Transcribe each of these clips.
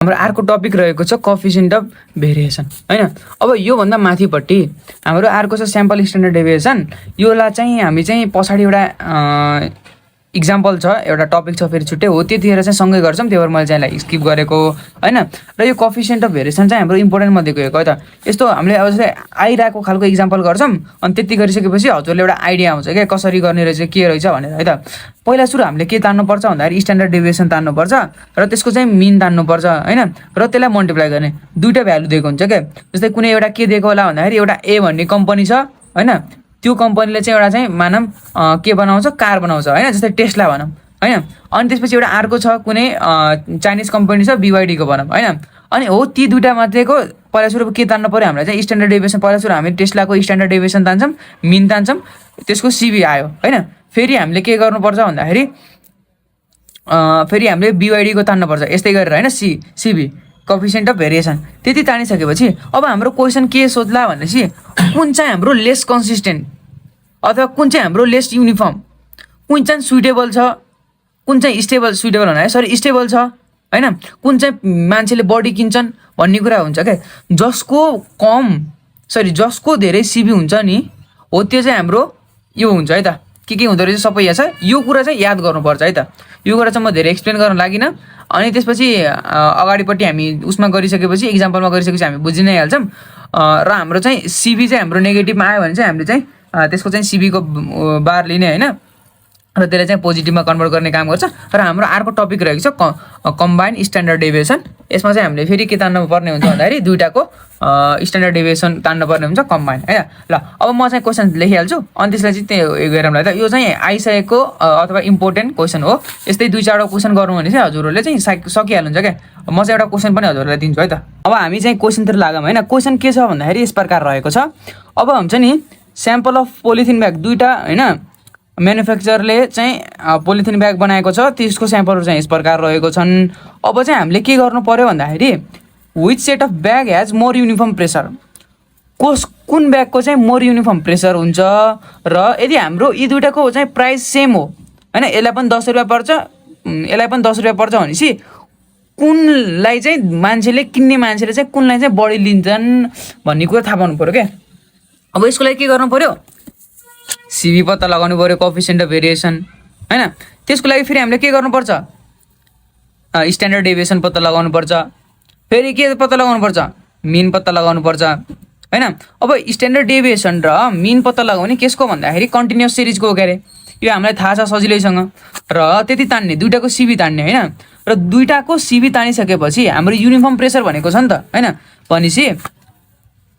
हाम्रो अर्को टपिक रहेको छ कोएफिसिएन्ट अफ भेरिएसन हैन। अब यो भन्दा माथिपट्टि हाम्रो अर्को छ स्याम्पल स्ट्यान्डर्ड डेभिएसन। योलाई चाहिँ हामी चाहिँ पछाडि एउटा इक्जाम्पल छ, एउटा टपिक छ फेरि छुट्टै हो, त्यतिखेर चाहिँ सँगै गर्छौँ, त्यही भएर मैले चाहिँ स्किप गरेको हैन। र यो कोएफिसिएन्ट अफ भेरिएसन चाहिँ हाम्रो इम्पोर्टेन्ट मध्ये गएको है त। यस्तो हामीले अब जस्तै आइरहेको खालको इक्जाम्पल गर्छौँ, अनि त्यति गरिसकेपछि हजुरले एउटा आइडिया आउँछ क्या कसरी गर्ने रहेछ के रहेछ भनेर है त। पहिला सुरु हामीले के तान्नुपर्छ भन्दाखेरि स्ट्यान्डर्ड डेभिएसन तान्नुपर्छ र त्यसको चाहिँ मिन तान्नुपर्छ हैन, र त्यसलाई मल्टिप्लाई गर्ने। दुईटा भ्यालु दिएको हुन्छ क्या, जस्तै कुनै एउटा के दिएको होला भन्दाखेरि एउटा ए भन्ने कम्पनी छ हैन, त्यो कम्पनीले चाहिँ एउटा चाहिँ मानम के बनाउँछ, कार बनाउँछ हैन, जस्तै टेस्ला भनौँ हैन। अनि त्यसपछि एउटा अर्को छ कुनै चाइनिज कम्पनी छ BYD को भनौँ हैन। अनि हो ती दुईटा मात्रैको पहिला सुरु के तान्नु पर्यो हामीलाई चाहिँ स्ट्यान्डर्ड डेभिएसन। पहिला सुरु हामी टेस्लाको स्ट्यान्डर्ड डेभिएसन तान्छौँ, मिन तान्छौँ, त्यसको सिबी आयो हैन। फेरि हामीले के गर्नुपर्छ भन्दाखेरि फेरि हामीले BYD को तान्नुपर्छ यस्तै गरेर हैन, सिबी कोएफिसिएन्ट अफ भेरिएसन। त्यति तानिसकेपछि अब हाम्रो क्वेसन के सोध्ला भनेपछि कुन चाहिँ हाम्रो लेस कन्सिस्टेन्ट अथवा कुन चाहिँ हाम्रो लेस युनिफर्म, कुन चाहिँ सुइटेबल छ, कुन चाहिँ स्टेबल, सुइटेबल भने सरी स्टेबल छ हैन, कुन चाहिँ मान्छेले बढी किन्छन् भन्ने कुरा हुन्छ क्या। जसको धेरै सिबी हुन्छ नि हो त्यो चाहिँ हाम्रो यो हुन्छ है त। के हुँदो रहेछ सबै यहाँ छ, यो कुरा चाहिँ याद गर्नुपर्छ है त। यो कुरा चाहिँ म धेरै एक्सप्लेन गर्न लागिनँ। अनि त्यसपछि अगाडिपट्टि हामी उसमा गरिसकेपछि इक्जाम्पलमा गरिसकेपछि हामी बुझि नै हाल्छौँ। र हाम्रो चाहिँ सिबी चाहिँ हाम्रो नेगेटिभमा आयो भने चाहिँ हामीले चाहिँ त्यसको चाहिँ सिबीको बार लिने हैन, र त्यसलाई चाहिँ पोजिटिभमा कन्भर्ट गर्ने काम गर्छ। र हाम्रो अर्को टपिक रहेको छ कम्बाइन स्ट्यान्डर्ड डेभिएसन। यसमा चाहिँ हामीले फेरि के तान्नु पर्ने हुन्छ भन्दाखेरि दुईटाको स्ट्यान्डर्ड डेभिएसन तान्नु पर्ने हुन्छ कम्बाइन हैन। ल अब म चाहिँ क्वेसन लेखिहाल्छु अनि त्यसलाई चाहिँ त्यो गरौँ ल त। यो चाहिँ आइसकेको अथवा इम्पोर्टेन्ट क्वेसन हो। यस्तै दुई चारवटा क्वेसन गरौँ भने चाहिँ हजुरहरूले चाहिँ सकिहाल्नुहुन्छ क्या। म चाहिँ एउटा क्वेसन पनि हजुरहरूलाई दिन्छु है त। अब हामी चाहिँ क्वेसनतिर लागौँ हैन। क्वेसन के छ भन्दाखेरि यस प्रकार रहेको छ। अब हुन्छ नि स्याम्पल अफ पोलिथिन ब्याग दुईटा हैन, म्यानुफ्याक्चरले चाहिँ पोलिथिन ब्याग बनाएको छ, त्यसको स्याम्पलहरू चाहिँ यस प्रकार रहेको छन्। अब चाहिँ हामीले के गर्नु पर्यो भन्दाखेरि which set of bag has more uniform pressure, कुन ब्यागको चाहिँ मोर युनिफर्म प्रेसर हुन्छ। र यदि हाम्रो यी दुइटाको चाहिँ प्राइस सेम हो हैन, यसलाई पनि 10 रुपियाँ पर्छ, यसलाई पनि 10 रुपियाँ पर्छ भनेपछि कुनलाई चाहिँ किन्ने मान्छेले चाहिँ कुनलाई चाहिँ बढी लिन्छन् भन्ने कुरा थाहा पाउनु पर्यो क्या। अब यसको लागि के गर्नु पर्यो, सिबी पत्ता लगाउनु पर्यो, कोएफिसिएन्ट अफ भेरिएसन हैन। त्यसको लागि फेरि हामीले के गर्नुपर्छ, स्ट्यान्डर्ड डेभिएसन पत्ता लगाउनु पर्छ। फेरि के पत्ता लगाउनु पर्छ, मिन पत्ता लगाउनु पर्छ हैन। अब स्ट्यान्डर्ड डेभिएसन र मिन पत्ता लगाउने केसको भन्दाखेरि कन्टिन्युअस सिरिजको हो क्यारे, यो हामीलाई थाहा छ सजिलैसँग। र त्यति तान्ने दुईटाको सिबी तान्ने हैन। र दुईटाको सिबी तानिसकेपछि हाम्रो युनिफर्म प्रेसर भनेको छ नि त हैन। भनेपछि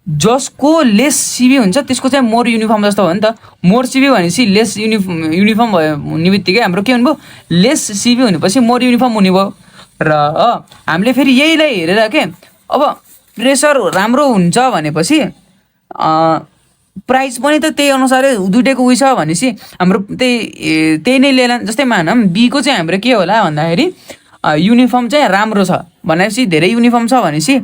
जसको लेस सिबी हुन्छ त्यसको चाहिँ मोर युनिफर्म जस्तो हो नि त। मोर सिबी भनेपछि लेस युनिफर्म भयो हुने बित्तिकै हाम्रो के हुनुभयो, लेस सिबी हुनेपछि मोर युनिफर्म हुने भयो। र हामीले फेरि यहीलाई हेरेर के अब प्रेसर राम्रो हुन्छ भनेपछि प्राइस पनि त त्यही अनुसारै दुइटैको उयो छ भनेपछि हाम्रो त्यही नै लिएला। जस्तै मानौँ बीको चाहिँ हाम्रो के होला भन्दाखेरि युनिफर्म चाहिँ राम्रो छ भनेपछि, धेरै युनिफर्म छ भनेपछि,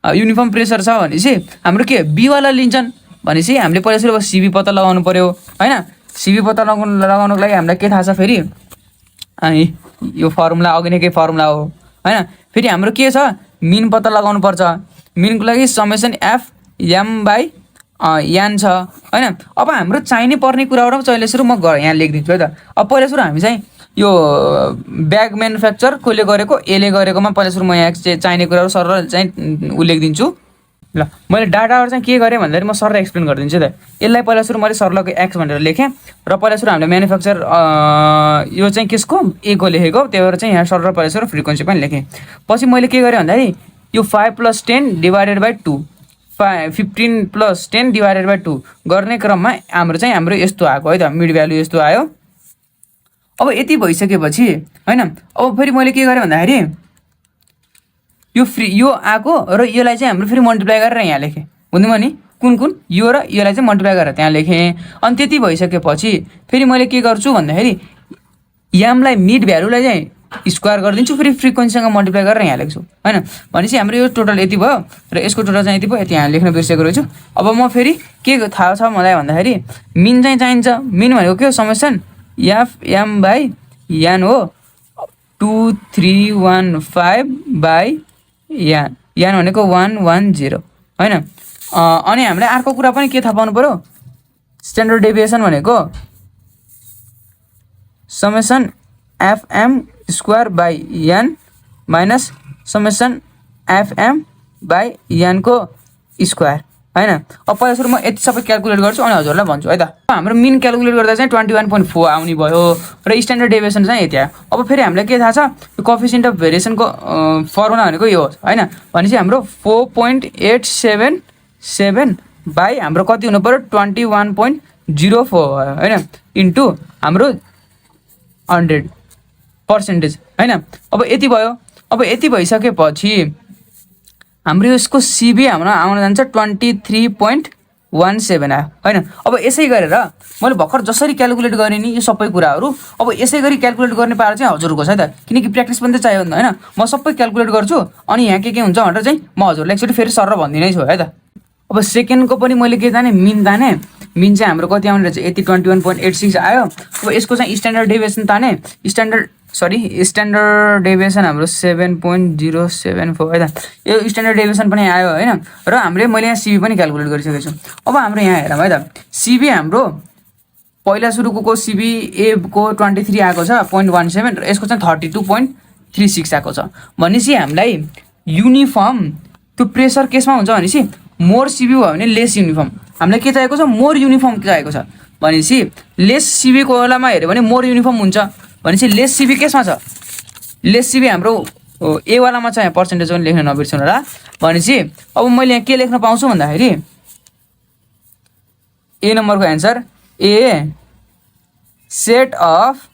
युनिफर्म प्रेसर छ भनेपछि हाम्रो के बीवाला लिन्छन् भनेपछि हामीले पहिला सुरु सिबी पत्ता लगाउनु पर्यो हैन। सिबी पत्ता लगाउनको लागि हामीलाई के थाहा छ फेरि, यो फर्मुला अघि नै के फर्मुला हो हैन। फेरि हाम्रो के छ, मिन पत्ता लगाउनु पर्छ। मिनको लागि समेसन एफ एम बाई यान छ हैन। अब हाम्रो चाहिने पर्ने कुराबाट चाहिँ सुरु म यहाँ लेखिदिन्छु है त। अब पहिला सुरु हामी चाहिँ यो ब्याग म्यानुफ्याक्चर कसले गरेको, एले गरेकोमा पहिला सुरु म यहाँ चाहिने कुराहरू सरल चाहिँ उल्लेख दिन्छु। ल मैले डाटाहरू चाहिँ के गरेँ भन्दाखेरि म सरल एक्सप्लेन गरिदिन्छु त। यसलाई पहिला सुरु मैले सरलको एक्स भनेर लेखेँ र पहिला सुरु हामीले म्यानुफ्याक्चर यो चाहिँ केसको ए को लेखेको, त्यही भएर चाहिँ यहाँ सरल पहिला सुरु फ्रिक्वेन्सी पनि लेखेँ। पछि मैले के गरेँ भन्दाखेरि यो 5 + 10 डिभाइडेड बाई 2, 15 + 10 डिभाइडेड बाई 2 गर्ने क्रममा हाम्रो यस्तो आएको है त, मिड भ्यालु यस्तो आयो। अब यति भइसकेपछि हैन, अब फेरि मैले के गरेँ भन्दाखेरि यो आएको र यसलाई चाहिँ हाम्रो फेरि मल्टिप्लाई गरेर यहाँ लेखेँ, बुझ्नुभयो नि, कुन यो र यसलाई चाहिँ मल्टिप्लाई गरेर त्यहाँ लेखेँ। अनि त्यति भइसकेपछि फेरि मैले के गर्छु भन्दाखेरि यामलाई मिड भ्यालुलाई चाहिँ स्क्वायर गरिदिन्छु, फेरि फ्रिक्वेन्सीसँग मल्टिप्लाई गरेर यहाँ लेख्छु हैन। भनेपछि हाम्रो यो टोटल यति भयो र यसको टोटल चाहिँ यति भयो, यति यहाँ लेख्न बिर्सेको रहेछु। अब म फेरि के थाहा छ मलाई भन्दाखेरि मिन चाहिँ चाहिन्छ। मिन भनेको के हो, समेसन एफ एम बाई यान हो, 2315 बाई यान भनेको 110 होइन। अनि हामीले अर्को कुरा पनि के थाहा पाउनु पऱ्यो, स्ट्यान्डर्ड डेभिएसन भनेको समेसन एफएम स्क्वायर बाई यान माइनस समेसन एफएम बाई यानको स्क्वायर होइन। अब पहिला सुरु म यति सबै क्यालकुलेट गर्छु अनि हजुरलाई भन्छु है त। हाम्रो मिन क्यालकुलेट गर्दा चाहिँ 21.4 आउने भयो र स्ट्यान्डर्ड डेभिएसन चाहिँ यति आयो। अब फेरि हामीलाई के थाहा छ, यो कोएफिसिएन्ट अफ भेरिएसनको फर्मुला भनेको यो हो होइन। भनेपछि हाम्रो 4.877 बाई हाम्रो कति हुनु पऱ्यो 21.04 भयो होइन, इन्टु हाम्रो 100% होइन। अब यति भयो। अब यति भइसकेपछि हाम्रो यसको सिबी हाम्रो आउन जान्छ 23.17 आयो होइन। अब यसै गरेर मैले भर्खर जसरी क्यालकुलेट गरेँ नि यो सबै कुराहरू, अब यसै गरी क्यालकुलेट गर्ने पारा चाहिँ हजुरको छ है त, किनकि प्र्याक्टिस पनि त चाहियो नि त होइन। म सबै क्यालकुलेट गर्छु अनि यहाँ के हुन्छ भनेर चाहिँ म हजुरलाई एकचोटि फेरि सर भनिदिनै छु है त। अब सेकेन्डको पनि मैले के जाने, मिन ताने। मिन चाहिँ हाम्रो कति आउने रहेछ, यति 21.86 आयो। अब यसको चाहिँ स्ट्यान्डर्ड डेभिएसन ताने, स्ट्यान्डर्ड डेभिएसन हाम्रो 7.074 है त। यो स्ट्यान्डर्ड डेभिएसन पनि आयो होइन। र हामीले मैले यहाँ सिबी पनि क्यालकुलेट गरिसकेको छु। अब हाम्रो यहाँ हेरौँ है त, सिबी हाम्रो पहिला सुरुको सिबी एको 23 आएको छ 0.17 र यसको चाहिँ 32.36 आएको छ। भनेपछि हामीलाई युनिफर्म त्यो प्रेसर केसमा हुन्छ भनेपछि मोर सिबी भयो भने लेस युनिफर्म, हामीलाई के चाहिएको छ, मोर युनिफर्म चाहिएको छ। भनेपछि लेस सिबीको बेलामा हेऱ्यो भने मोर युनिफर्म हुन्छ। भनेपछि लेस सिबी केसमा छ, लेस सिबी हाम्रो एवालामा छ। यहाँ पर्सेन्टेज पनि लेख्न नबिर्सनु होला। भनेपछि अब मैले यहाँ के लेख्न पाउँछु भन्दाखेरि ए नम्बरको answer, A set of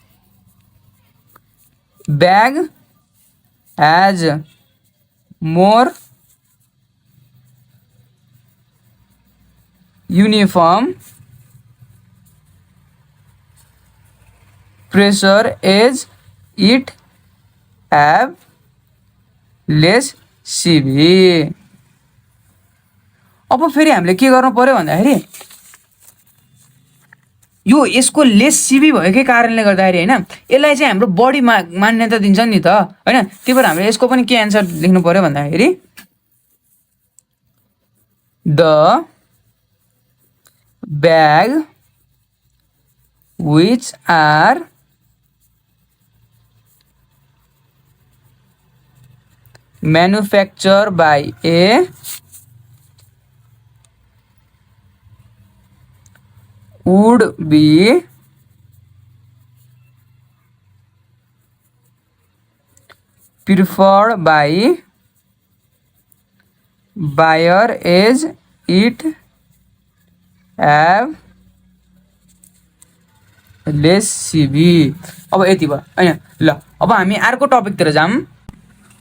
bag has more uniform pressure as it have less CV। अब फेरि हामीले के गर्नु पर्यो भन्दाखेरि यो यसको लेस सिबी भएकै कारणले गर्दाखेरि होइन, यसलाई चाहिँ हाम्रो बढी मान्यता दिन्छ नि त होइन। त्यही भएर हामीले यसको पनि के एन्सर लेख्नु पर्यो भन्दाखेरि the bag which are manufactured by a would be preferred by buyer as it have less CV। अब यति भयो होइन। ल अब हामी अर्को टपिकतिर जाऊँ।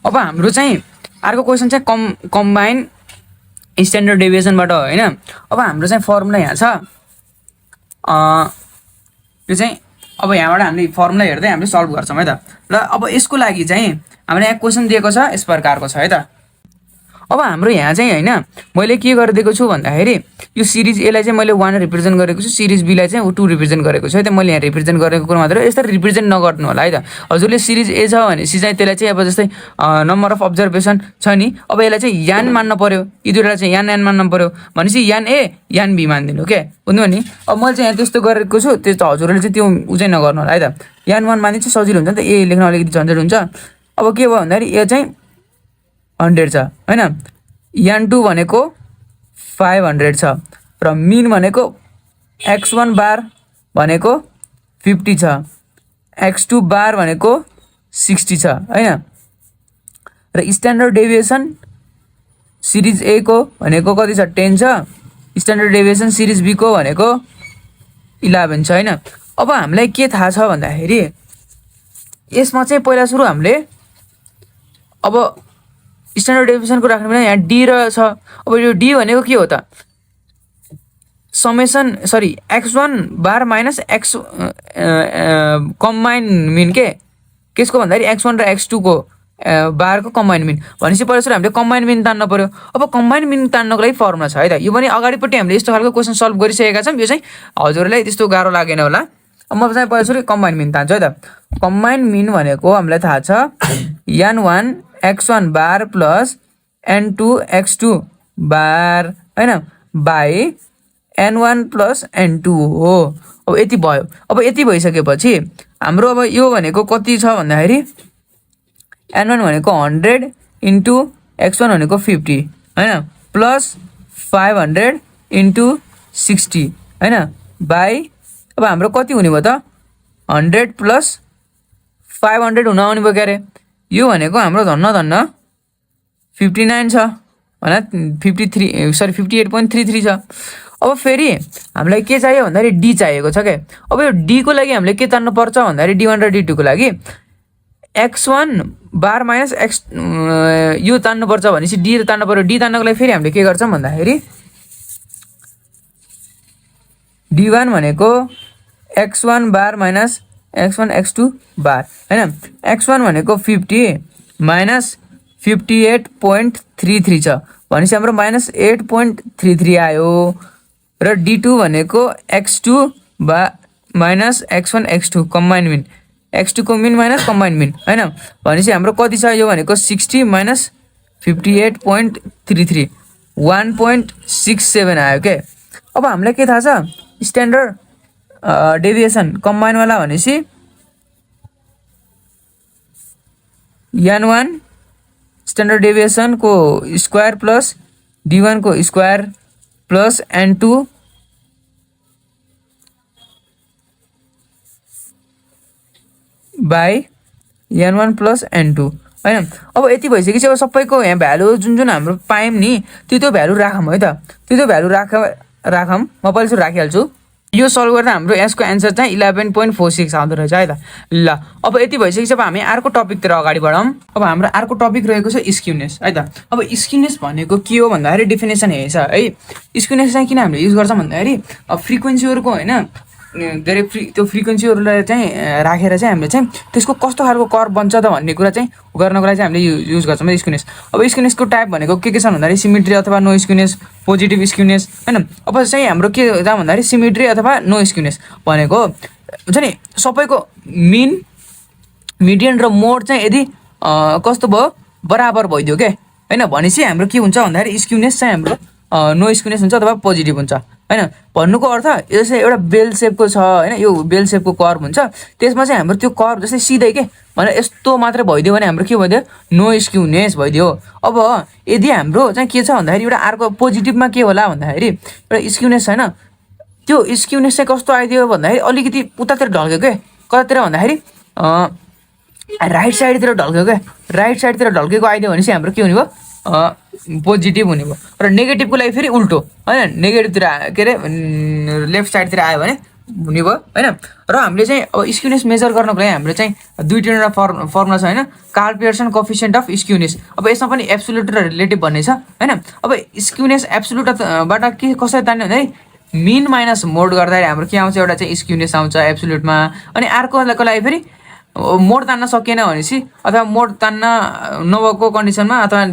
अब हाम्रो चाहिँ अर्को क्वेसन चाहिँ कम्बाइन स्ट्यान्डर्ड डेभिएसनबाट होइन। अब हाम्रो चाहिँ फर्मुला यहाँ छ, यो चाहिँ अब यहाँबाट हामीले फर्मुला हेर्दै हामीले सल्भ गर्छौँ है त। ल अब यसको लागि चाहिँ हामीले यहाँ क्वेसन दिएको छ, यस प्रकारको छ है त। अब हाम्रो यहाँ चाहिँ होइन मैले के गरिदिएको छु भन्दाखेरि यो सिरिज एलाई चाहिँ मैले 1 रिप्रेजेन्ट गरेको छु, सिरिज बीलाई चाहिँ 2 रिप्रेजेन्ट गरेको छु है त। मैले यहाँ रिप्रेजेन्ट गरेको कुरो मात्र, यसरी रिप्रेजेन्ट नगर्नु होला है त। हजुरले सिरिज ए छ भनेपछि चाहिँ त्यसलाई चाहिँ अब जस्तै नम्बर अफ अब्जर्भेसन छ नि, अब यसलाई चाहिँ यान मान्न पऱ्यो, यी दुईवटा चाहिँ यान मान्न पऱ्यो। भनेपछि यान ए यान बी मानिदिनु के बुझ्नु नि। अब मैले चाहिँ यहाँ त्यस्तो गरेको छु, त्यो त हजुरले चाहिँ त्यो उचाइ नगर्नु होला है त। यान 1 मानिदिन्छ सजिलो हुन्छ नि त, ए लेख्न अलिकति झन्झट हुन्छ। अब के भयो भन्दाखेरि यो चाहिँ 100 छ होइन, यान 2 भनेको 500 छ र मिन भनेको x1 बार भनेको 50 छ, x2 बार भनेको 60 छ होइन। र स्ट्यान्डर्ड डेभिएसन सिरिज ए को भनेको कति छ 10 छ, स्ट्यान्डर्ड डेभिएसन सिरिज बी को भनेको 11 छ होइन। अब हामीलाई के थाहा छ भन्दाखेरि यसमा चाहिँ पहिला सुरु हामीले अब स्ट्यान्डर्ड डेभिएसनको राख्नु भने यहाँ डी र छ। अब यो डी भनेको के हो त, समेसन x1 बार माइनस x कम्बाइन मिन केसको भन्दाखेरि x1 र x2 को बारको कम्बाइन मिन। भनेपछि पहिला सुरु हामीले कम्बाइन मिन तान्न पर्यो। अब कम्बाइन मिन तान्नको लागि फर्मुला छ है त। यो पनि अगाडिपट्टि हामीले यस्तो खालको क्वेसन सल्भ गरिसकेका छौँ, यो चाहिँ हजुरलाई त्यस्तो गाह्रो लागेन होला। अब म चाहिँ पहिला सुरु कम्बाइन मिन तान्छु है त। कम्बाइन मिन भनेको हामीलाई थाहा छ यान 1 x1 बार प्लस n2 x2 बार होइन बाई n1 प्लस n2 हो। अब यति भयो। अब यति भइसकेपछि हाम्रो अब यो भनेको कति छ भन्दाखेरि n1 भनेको 100 इन्टु x1 भनेको 50 होइन प्लस 500 इन्टु 60 होइन बाई अब हाम्रो कति हुने भयो त 100 प्लस 500 हुन आउने भयो। के अरे यो भनेको हाम्रो धन्न 59 छ होइन 58.33 छ। अब फेरि हामीलाई के चाहियो भन्दाखेरि डी चाहिएको छ क्या। अब यो डी को लागि हामीले के तान्नु पर्छ भन्दाखेरि d1 र d2 को लागि x1 बार माइनस x यो तान्नुपर्छ भनेपछि डी तान्नु पर्यो। डी तान्नको लागि फेरि हामीले के गर्छौँ भन्दाखेरि d1 भनेको x1 बार माइनस x1 x2 बार होइन x1 भनेको 50 माइनस 58.33 छ भनेपछि हाम्रो माइनस 8.33 आयो र d2 भनेको x2 minus x1 x2 combine mean x2 को मिन माइनस कम्बाइन मिन होइन भनेपछि हाम्रो कति छ यो भनेको 60 माइनस 58.33 1.67 आयो के। अब हामीलाई के थाहा छ स्ट्यान्डर्ड डेभिएसन कम्बाइनवाला भनेपछि n1 स्ट्यान्डर्ड डेभिएसन को स्क्वायर प्लस d1 को square plus n2 by n1 plus n2 होइन। अब यति भइसकेपछि अब सबैको यहाँ भ्यालु जुन हाम्रो पायौँ नि त्यो भ्यालु राखौँ है त। त्यो भ्यालु राखौँ म पहिला सुरु राखिहाल्छु। यो सल्भ गर्दा हाम्रो यसको एन्सर चाहिँ 11.46 आउँदो रहेछ है त। ल अब यति भइसकेपछि अब हामी अर्को टपिकतिर अगाडि बढौँ। अब हाम्रो अर्को टपिक रहेको छ स्क्युनेस है त। अब स्क्युनेस भनेको के हो भन्दाखेरि डेफिनेसन यही छ है। स्क्युनेस चाहिँ किन हामीले युज गर्छौँ भन्दाखेरि अब फ्रिक्वेन्सीहरूको होइन धेरै त्यो फ्रिक्वेन्सीहरूलाई चाहिँ राखेर चाहिँ हामीले चाहिँ त्यसको कस्तो खालको कर्भ बन्छ त भन्ने कुरा चाहिँ गर्नको लागि चाहिँ हामीले युज गर्छौँ स्क्युनेस। अब स्क्युनेसको टाइप भनेको के छन् भन्दाखेरि सिमेट्री अथवा नो स्क्युनेस पोजिटिभ स्क्युनेस होइन। अब चाहिँ हाम्रो के हुन्छ भन्दाखेरि सिमेट्री अथवा नो स्क्युनेस भनेको हुन्छ नि सबैको मिन मिडियन र मोड चाहिँ यदि कस्तो भयो बराबर भइदियो के होइन भनेपछि हाम्रो के हुन्छ भन्दाखेरि स्क्युनेस चाहिँ हाम्रो नो स्क्युनेस हुन्छ अथवा पोजिटिभ हुन्छ होइन। भन्नुको अर्थ यो चाहिँ एउटा बेल सेपको छ होइन यो बेल सेपको कर्भ हुन्छ त्यसमा चाहिँ हाम्रो त्यो कर्भ जस्तै सिधै के भनेर यस्तो मात्रै भइदियो भने हाम्रो के भइदियो नो स्क्युनेस भइदियो। अब यदि हाम्रो चाहिँ के छ भन्दाखेरि एउटा अर्को पोजिटिभमा के होला भन्दाखेरि एउटा स्क्युनेस छैन त्यो स्क्युनेस चाहिँ कस्तो आइदियो भन्दाखेरि अलिकति उतातिर ढल्क्यो के कतातिर भन्दाखेरि राइट साइडतिर ढल्क्यो क्या। राइट साइडतिर ढल्केको आइदियो भने चाहिँ हाम्रो के हुने भयो पोजिटिभ हुने भयो। र नेगेटिभको लागि फेरि उल्टो होइन नेगेटिभतिर के अरे लेफ्ट साइडतिर आयो भने हुने भयो होइन। र हामीले चाहिँ अब स्क्युनेस मेजर गर्नको लागि हाम्रो चाहिँ दुईवटा फर्मुला छ होइन Karl Pearson coefficient of skewness. अब यसमा पनि एब्सोल्युट र रिलेटिभ भन्ने छ होइन। अब स्क्युनेस एब्सोल्युटबाट के कसरी तान्ने भन्दाखेरि मिन माइनस मोड गर्दाखेरि हाम्रो के आउँछ एउटा चाहिँ स्क्युनेस आउँछ एब्सोल्युटमा। अनि अर्कोको लागि फेरि मोड तान्न सकिएन भनेपछि अथवा मोड तान्न नभएको कन्डिसनमा अथवा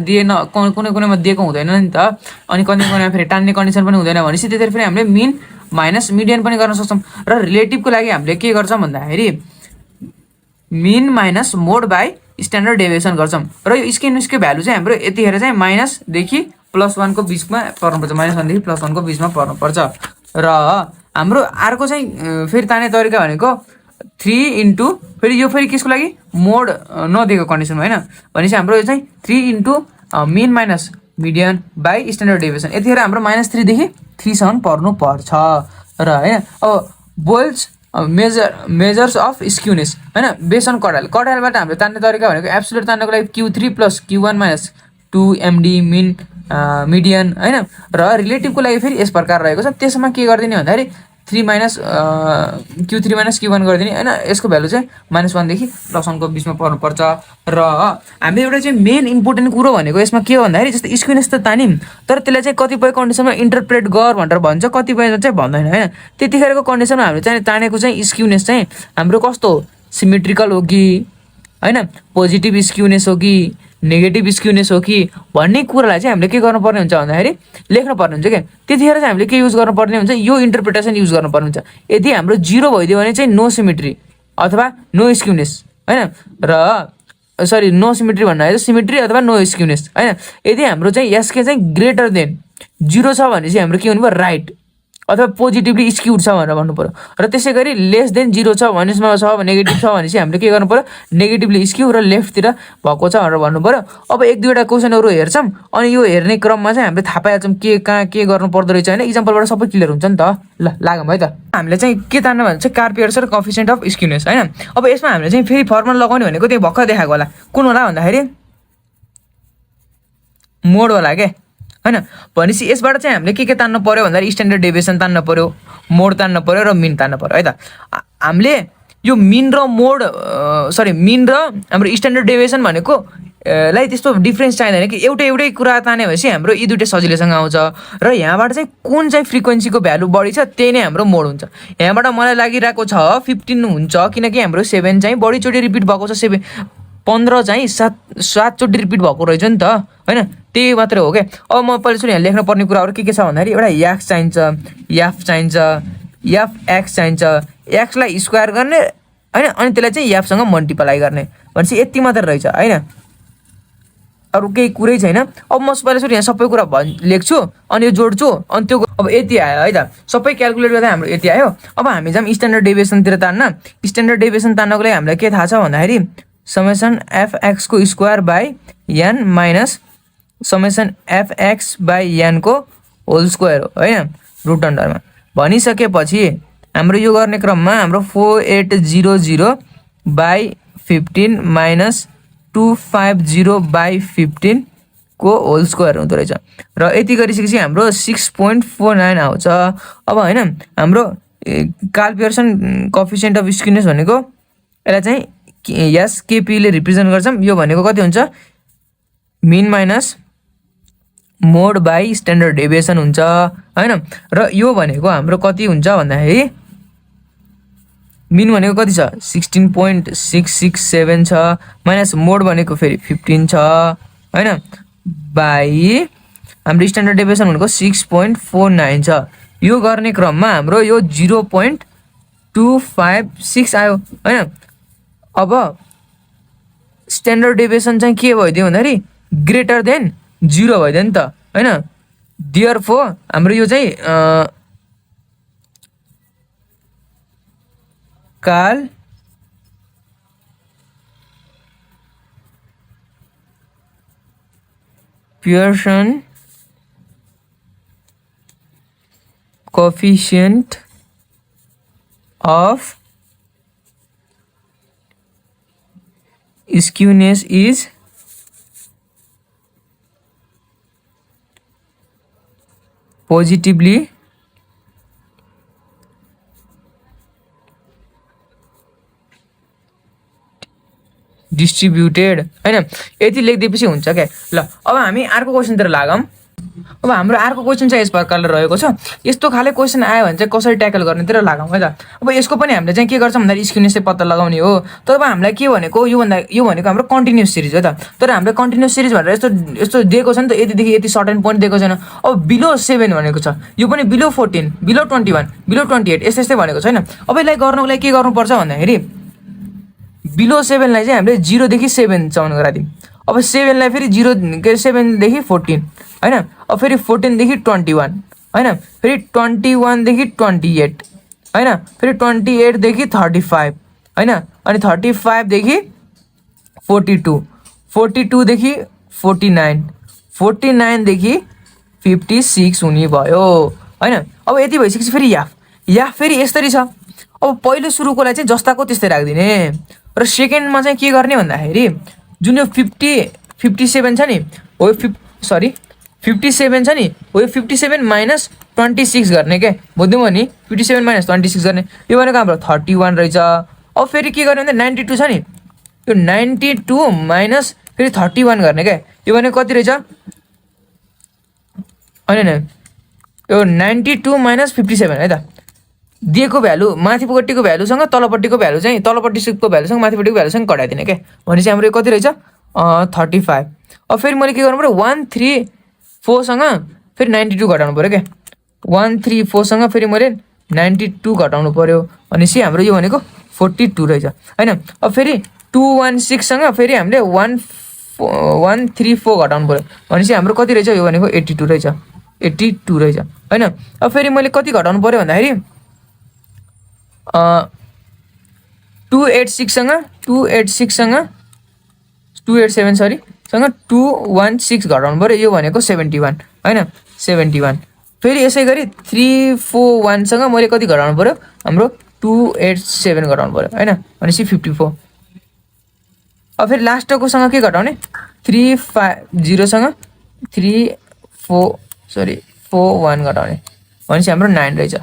कुनैमा दिएको हुँदैन नि त अनि कुनैमा फेरि टान्ने कन्डिसन पनि हुँदैन भनेपछि त्यतिखेर फेरि हामीले मिन माइनस मिडियन पनि गर्न सक्छौँ। र रिलेटिभको लागि हामीले के गर्छौँ भन्दाखेरि mean minus mode by standard deviation गर्छौँ। र यो स्क्युनेसको भ्यालु चाहिँ हाम्रो यतिखेर चाहिँ माइनसदेखि +1 को बिचमा पर्नुपर्छ -1देखि +1 को बिचमा पर्नुपर्छ। र हाम्रो अर्को चाहिँ फेरि तान्ने तरिका भनेको 3 इन्टु फेरि यो फेरि केसको लागि मोड नदिएको कन्डिसनमा होइन भनेपछि हाम्रो यो चाहिँ 3 into mean minus median by standard deviation यतिखेर हाम्रो -3 देखि 3 सम्म पर्नु पर्छ र होइन। अब बोइल्स मेजर्स अफ स्क्युनेस होइन बेस अन कडाइलबाट हामीले तान्ने तरिका भनेको एब्सोल्युट तान्नको लागि Q3 + Q1 - 2 MD mean median होइन। र रिलेटिभको लागि फेरि यस प्रकार रहेको छ त्यसमा के गरिदिने भन्दाखेरि Q3 - Q1 गरिदिने होइन। यसको भ्यालु चाहिँ -1 देखि +1 को बिचमा पर्नुपर्छ। र हामीले एउटा चाहिँ मेन इम्पोर्टेन्ट कुरो भनेको यसमा के हो भन्दाखेरि जस्तै स्क्युनेस त तान्यौँ तर त्यसलाई चाहिँ कतिपय कन्डिसनमा इन्टरप्रेट गर भनेर भन्छ कतिपय चाहिँ भन्दैन होइन। त्यतिखेरको कन्डिसनमा हामीले चाहिँ तानेको चाहिँ स्क्युनेस चाहिँ हाम्रो कस्तो हो सिमेट्रिकल हो कि होइन पोजिटिभ स्क्युनेस हो कि नेगेटिभ स्क्युनेस हो कि भन्ने कुरालाई चाहिँ हामीले के गर्नुपर्ने हुन्छ भन्दाखेरि लेख्नुपर्ने हुन्छ क्या। त्यतिखेर चाहिँ हामीले के युज गर्नुपर्ने हुन्छ यो इन्टरप्रिटेसन युज गर्नुपर्ने हुन्छ। यदि हाम्रो 0 भइदियो भने चाहिँ नो सिमेट्री अथवा नो स्क्युनेस होइन। र सरी नो सिमेट्री भन्नु है सिमेट्री अथवा नो स्क्युनेस हैन। यदि हाम्रो चाहिँ एसके चाहिँ ग्रेटर देन 0 छ भने चाहिँ हाम्रो के हुनु पर्यो राइट अथवा पोजिटिभली स्क्युड छ भनेर भन्नु पर्यो। र त्यसै गरी लेस देन 0 छ भने नेगेटिभ छ भने चाहिँ हामीले के गर्नु पर्यो नेगेटिभली स्क्यु र लेफ्टतिर भएको छ भनेर भन्नु पर्यो। अब एक दुईवटा क्वेसनहरू हेर्छौँ अनि यो हेर्ने क्रममा चाहिँ हामीले थाहा पाइहाल्छौँ के कहाँ के गर्नु पर्दो रहेछ होइन। इक्जाम्पलबाट सबै क्लियर हुन्छ नि त। ल लागौँ है त। हामीले चाहिँ के तान्नु भने चाहिँ कार्पियर्स र कोएफिसिएन्ट अफ स्क्युनेस होइन। अब यसमा हामीले चाहिँ फेरि फर्मुला लगाउने भनेको त्यही भर्खर देखाएको होला कुन होला भन्दाखेरि मोड होला के हैन। भनेपछि यसबाट चाहिँ हामीले के तान्नु पर्यो भन्दाखेरि स्ट्यान्डर्ड डेभिएसन तान्नु पर्यो, मोड तान्नु पर्यो र मिन तान्नु पर्यो है त। हामीले यो मिन र मोड मिन र हाम्रो स्ट्यान्डर्ड डेभिएसन भनेको लाई त्यस्तो डिफ्रेन्स चाहिँदैन कि एउटै कुरा तान्यो भनेपछि हाम्रो यी दुईटै सजिलैसँग आउँछ। र यहाँबाट चाहिँ कुन चाहिँ फ्रिक्वेन्सीको भ्यालु बढी छ त्यही नै हाम्रो मोड हुन्छ। यहाँबाट मलाई लागिरहेको छ 15 हुन्छ किनकि हाम्रो 7 चाहिँ बढीचोटि रिपिट भएको छ 15 चाहिँ 7 चोटि रिपिट भएको रहेछ नि त हैन। त्यही मात्रै हो क्या। अब म पहिला सुरु यहाँ लेख्न पर्ने कुराहरू के छ भन्दाखेरि एउटा एक्स चाहिन्छ, एफ चाहिन्छ, एफ एक्स चाहिन्छ, एक्सलाई स्क्वायर गर्ने हैन अनि त्यसलाई चाहिँ एफसँग मल्टिप्लाई गर्ने भनेपछि यति मात्र रहेछ हैन, अरू केही कुरै छैन। अब म पहिला सुरु यहाँ सबै कुरा लेख्छु अनि यो जोड्छु अनि त्यो अब यति आयो है त। सबै क्याल्कुलेट गर्दा हाम्रो यति आयो। अब हामी जाम स्ट्यान्डर्ड डेभिएसनतिर तान्न। स्ट्यान्डर्ड डेभिएसन तान्नको लागि हामीलाई के थाहा छ भन्दाखेरि समेसन एफ एक्स को square by N minus summation F X by N को होल स्क्वायर हो हैन रुट अन्डरमा। भनिसकेपछि हाम्रो यो गर्ने क्रममा हाम्रो 4800 बाई 15 माइनस 250 बाई 15 को होल स्क्वायर हुँदो रहेछ। र यति गरिसकेपछि हाम्रो 6.49 आउँछ। अब हैन हाम्रो Karl Pearson coefficient of skewness भनेको यसलाई चाहिँ यस केपीले रिप्रेजेन्ट गर्छौँ। यो भनेको कति हुन्छ mean minus mode by standard deviation हुन्छ हैन। र यो भनेको हाम्रो कति हुन्छ भन्दाखेरि मिन भनेको कति छ 16.667 छ माइनस मोड भनेको फेरि 15 छ हैन बाई हाम्रो स्ट्यान्डर्ड डेभिएसन भनेको 6.49 छ। यो गर्ने क्रममा हाम्रो यो 0.256 आयो हैन। अब स्ट्यान्डर्ड डेभिएसन चाहिँ के भइदियो भन्दाखेरि ग्रेटर देन 0 भइदियो नि त हैन। देयरफोर हाम्रो यो चाहिँ Karl Pearson coefficient of skewness is positively distributed हैन। यति लेखिदिएपछि हुन्छ क्या। ल अब हामी अर्को क्वेसनतिर लागौँ। अब हाम्रो अर्को क्वेसन चाहिँ यस प्रकारले रहेको छ। यस्तो खाले क्वेसन आयो भने चाहिँ कसरी ट्याकल गर्नेतिर लागौँ है त। अब यसको पनि हामीले चाहिँ के गर्छौँ भन्दाखेरि स्क्युनेस चाहिँ पत्ता लगाउने हो। तर अब हामीलाई के भनेको यो भनेको हाम्रो कन्टिन्युस सिरिज हो त। तर हामीले कन्टिन्युस सिरिज भनेर यस्तो दिएको छ नि त यतिदेखि यति सर्टेन पोइन्ट दिएको छैन। अब बिलो 7 भनेको छ, यो पनि बिलो 14, बिलो 21, बिलो 28 यस्तै भनेको छैन। अब यसलाई गर्नको लागि के गर्नुपर्छ भन्दाखेरि बिलो 7 लाई चाहिँ हामीले 0 देखि 7 सम्म गराइदिउँ। अब 7 लाई फेरि 7 देखि 14 हैन। अब फेरि 14 देखि 21 हैन, फेरि 21 देखि 28 हैन, फेरि 28 देखि 35 हैन, अनि 35 देखि 42, 42 देखि 49, 49 देखि 56 हुने भयो हैन। अब यति भइसकेपछि फेरि या फेरि यसरी छ। अब पहिलो सुरुकोलाई चाहिँ जस्ताको त्यस्तै राख्दिने र सेकेन्डमा चाहिँ के गर्ने भन्दाखेरि जुन यो 57 छ नि हो 57 छ नि हो यो 57 माइनस 26 गर्ने के बुझ्नुभयो नि 57 माइनस 26 गर्ने यो भनेको हाम्रो 31 रहेछ। अब फेरि के गर्ने भन्दा 92 छ नि यो 92 माइनस फेरि 31 गर्ने के यो भनेको कति रहेछ हैन यो 92 माइनस 57 है त। दिएको भ्यालु माथिपट्टिको भ्यालुसँग तलपट्टिको भ्यालु चाहिँ तलपट्टिको भ्यालुसँग माथिपट्टिको भ्यालुसँग कटाइदिने के भनेपछि हाम्रो कति रहेछ 35। अब फेरि मैले के गर्नु पर्यो 134 सँग फेरि 92 घटाउनु पर्यो के 134 सँग फेरि मैले 92 घटाउनु पर्यो भनेपछि हाम्रो यो भनेको 42 रहेछ हैन। अब फेरि 216 सँग फेरि हामीले 134 घटाउनु पऱ्यो भनेपछि हाम्रो कति रहेछ यो भनेको 82 रहेछ 82 रहेछ हैन। अब फेरि मैले कति घटाउनु पऱ्यो भन्दाखेरि 286 सँग 287 सरी सँग 216 घटाउनु पऱ्यो यो भनेको 71 हैन 71। फेरि यसै गरी 341 सँग मैले कति घटाउनु पऱ्यो हाम्रो 287 घटाउनु पऱ्यो हैन भनेपछि 54। अब फेरि लास्टको सँग के घटाउने 350 सँग 41 घटाउने भनेपछि हाम्रो 9 रहेछ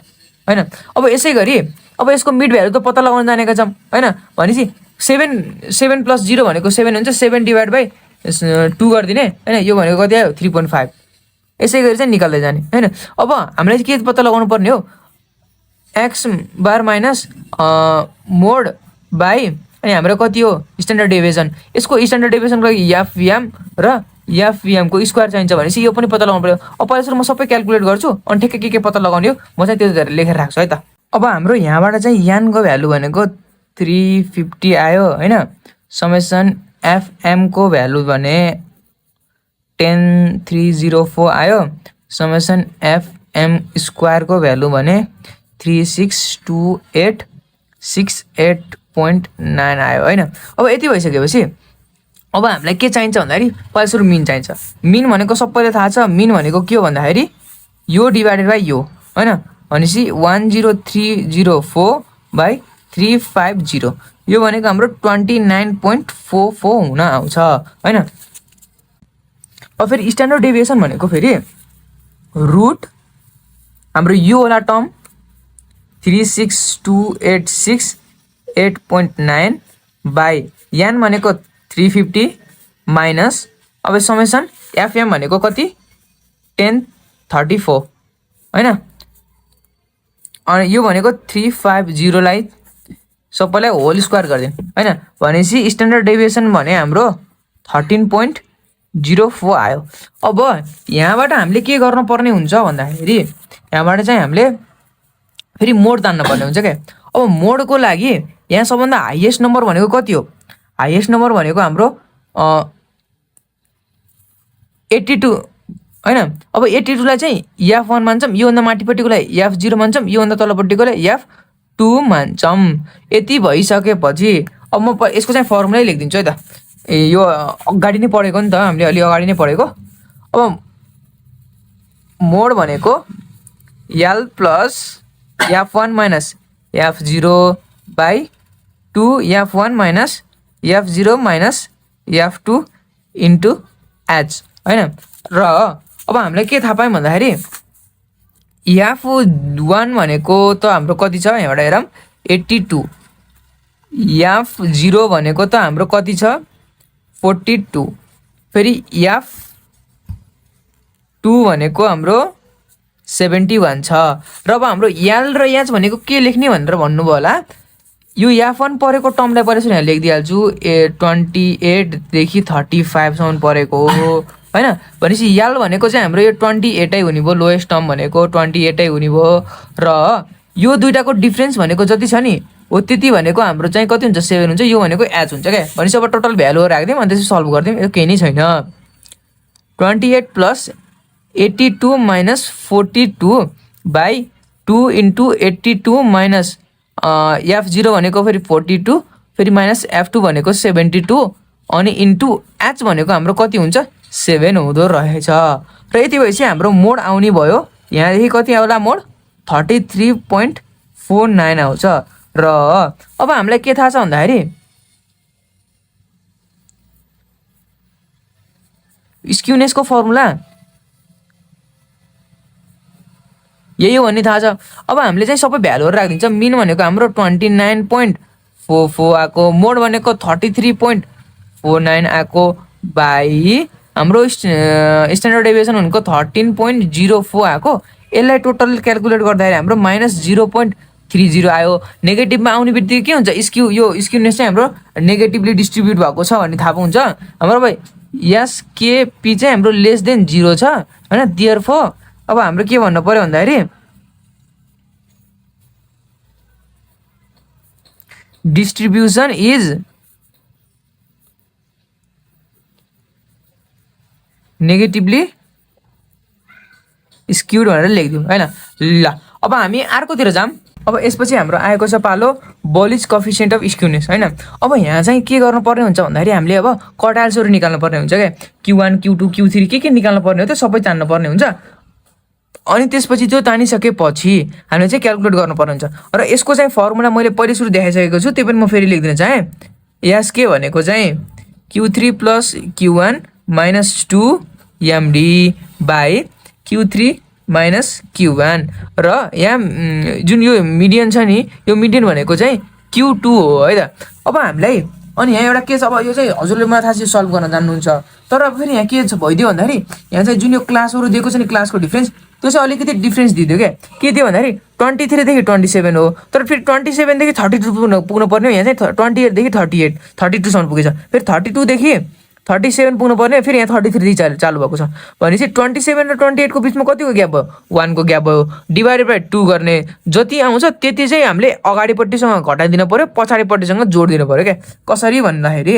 हैन। अब यसै गरी अब यसको मिड भ्यालु त पत्ता लगाउन जानेका छौँ हैन भनेपछि 7 + 0 भनेको 7 हुन्छ 7 / 2 गरिदिने हैन यो भनेको कति आयो 3.5 यसै गरी चाहिँ निकाल्दै जाने हैन। अब हामीले के पत्ता लगाउनु पर्ने हो x bar minus mode by अनि हाम्रो कति हो स्ट्यान्डर्ड डेभिएसन यसको स्ट्यान्डर्ड डेभिएसनको लागि एफएम र एफएम को स्क्वायर चाहिन्छ भनेपछि यो पनि पत्ता लगाउनु पर्यो। अब पहिला सुरु म सबै क्याल्कुलेट गर्छु अनि ठ्याक्कै के पत्ता लगाउने हो म चाहिँ त्यो लेखेर राख्छु है त। अब हाम्रो यहाँबाट चाहिँ यान को भ्यालु भनेको 350 आयो हैन समेसन एफएम को भ्यालु भने 10304 आयो समेसन एफएम स्क्वायर को भ्यालु भने 362868.9 आयो हैन। अब यति भइसकेपछि अब हामीलाई के चाहिन्छ भन्दाखेरि पहिला सुरु मिन चाहिन्छ। मिन भनेको सबैले थाहा छ मिन भनेको के हो भन्दाखेरि यो डिभाइडेड बाइ यो हैन भनेपछि 10304/350 यो भनेको हाम्रो 29.44 हुन आउँछ हैन। अब फेरि स्ट्यान्डर्ड डेभिएसन भनेको फेरि रुट हाम्रो यो होला टर्म 36286.8.9 बाई यान भनेको 350 माइनस अब समेसन एफएम भनेको कति 1034 हैन अनि यो भनेको 350 लाई सबैलाई होल स्क्वायर गरिदिनु हैन भनेपछि स्ट्यान्डर्ड डेभिएसन भने हाम्रो 13.04 आयो। अब यहाँबाट हामीले के गर्न पर्ने हुन्छ भन्दाखेरि यहाँबाट चाहिँ हामीले फेरि मोड तान्न पर्ने हुन्छ क्या। अब मोडको लागि यहाँ सबभन्दा हाइएस्ट नम्बर भनेको कति हो हाइएस्ट नम्बर भनेको हाम्रो 82 हैन। अब 82 लाई चाहिँ f1 मान्छौँ योभन्दा माथिपट्टिकोलाई f0 मान्छौँ योभन्दा तलपट्टिकोलाई f2 मान्छौँ। यति भइसकेपछि अब म यसको चाहिँ फर्मुलै लेखिदिन्छु है त। यो अगाडि नै पढेको नि त हामीले अलि अगाडि नै पढेको। अब मोड भनेको l plus f1 minus f0 by 2 f1 minus f0 minus f2 into h हैन। र अब हामीलाई के थाहा पायौँ भन्दाखेरि f1 भनेको त हाम्रो कति छ यहाँबाट हेरौँ 82 f0 भनेको त हाम्रो कति छ 42 फेरि f2 भनेको हाम्रो 71 छ। र अब हाम्रो l र h भनेको के लेख्ने भनेर भन्नुभयो होला यो f1 परेको टर्मलाई पहिला यहाँ लेखिदिइहाल्छु 28 देखि 35 सम्म परेको हो हैन भनेपछि l भनेको चाहिँ हाम्रो यो 28 नै हुने भयो लोएस्ट टर्म भनेको 28 नै हुने भयो र यो दुईटाको डिफरेन्स भनेको जति छ नि हो त्यति भनेको हाम्रो चाहिँ कति हुन्छ 7 हुन्छ यो भनेको h हुन्छ क्या। भनेपछि अब टोटल भ्यालु राख्दियौँ अनि त्यसपछि सल्भ गर्दियौँ यो केही नै छैन 28 plus 82 minus 42 by 2 into 82 minus f0 भनेको फेरि 42 फेरि माइनस f2 भनेको 72 अनि इन्टु h भनेको हाम्रो कति हुन्छ 7 हुँदो रहेछ। र यति भएपछि हाम्रो मोड आउने भयो यहाँदेखि कति आउला मोड 33.49 आउँछ। र अब हामीलाई के थाहा छ भन्दाखेरि स्क्युनेसको फर्मुला यही हो भन्ने थाहा छ। अब हामीले चाहिँ सबै भ्यालुहरू राखिदिन्छ मिन भनेको हाम्रो 29.44 आएको मोड भनेको 33.49 आएको बाई हाम्रो स्ट्यान्डर्ड डेभिएसन भनेको 13.04 आएको यसलाई टोटल क्याल्कुलेट गर्दाखेरि हाम्रो माइनस 0.30 आयो। नेगेटिभमा आउने बित्तिकै के हुन्छ यो स्क्युनेस चाहिँ हाम्रो नेगेटिभली डिस्ट्रिब्युट भएको छ भन्ने थाहा हुन्छ हाम्रो भाइ एसकेपी चाहिँ हाम्रो लेस देन 0 छ हैन। देयरफोर अब हाम्रो के भन्नु पर्यो भन्दाखेरि डिस्ट्रिब्युसन इज नेगेटिभली स्क्युड भनेर लेखिदिउँ हैन। ल अब हामी अर्कोतिर जाम। अब यसपछि हाम्रो आएको छ पालो बोलिज कोफिसिएन्ट अफ स्क्युनेस हैन। अब यहाँ चाहिँ के गर्नुपर्ने हुन्छ भन्दाखेरि हामीले अब कटाइल्सहरू निकाल्नु पर्ने हुन्छ क्या, Q1 Q2 Q3 के निकाल्नु पर्ने हो त्यो सबै तान्नु पर्ने हुन्छ। अनि त्यसपछि त्यो तानिसकेपछि हामीले चाहिँ क्याल्कुलेट गर्नुपर्ने हुन्छ। र यसको चाहिँ फर्मुला मैले पहिले सुरु देखाइसकेको छु, त्यो पनि म फेरि लेखिदिन चाहेँ। एस के भनेको चाहिँ Q3 plus Q1 minus 2 MD by Q3 minus Q1 र यहाँ जुन यो मिडियन छ नि, यो मिडियन भनेको चाहिँ Q2 हो है त। अब हामीलाई अनि यहाँ एउटा के छ, अब यो चाहिँ हजुरले मलाई थाहा छ सल्भ गर्न जान्नुहुन्छ, तर अब फेरि यहाँ के छ भइदियो भन्दाखेरि यहाँ चाहिँ जुन यो क्लासहरू दिएको छ नि, क्लासको डिफ्रेन्स त्यो चाहिँ अलिकति डिफ्रेन्स दिइदियो क्या। के दियो भन्दाखेरि 23 देखि 27 हो, तर फेरि 27 देखि 32 पुग्नु पर्ने हो। यहाँ चाहिँ 28 देखि 38 32सम्म पुगेछ, फेरि 32 देखि 37 पुग्नु पर्ने, फेरि यहाँ 33 चालु भएको छ भनेपछि 27 र 28 को बिचमा कतिको ग्याप भयो, 1 को ग्याप भयो। डिभाइडेड बाई 2 गर्ने जति आउँछ त्यति चाहिँ हामीले अगाडिपट्टिसँग घटाइदिनु पर्यो, पछाडिपट्टिसँग जोडिदिनु पर्यो क्या। कसरी भन्दाखेरि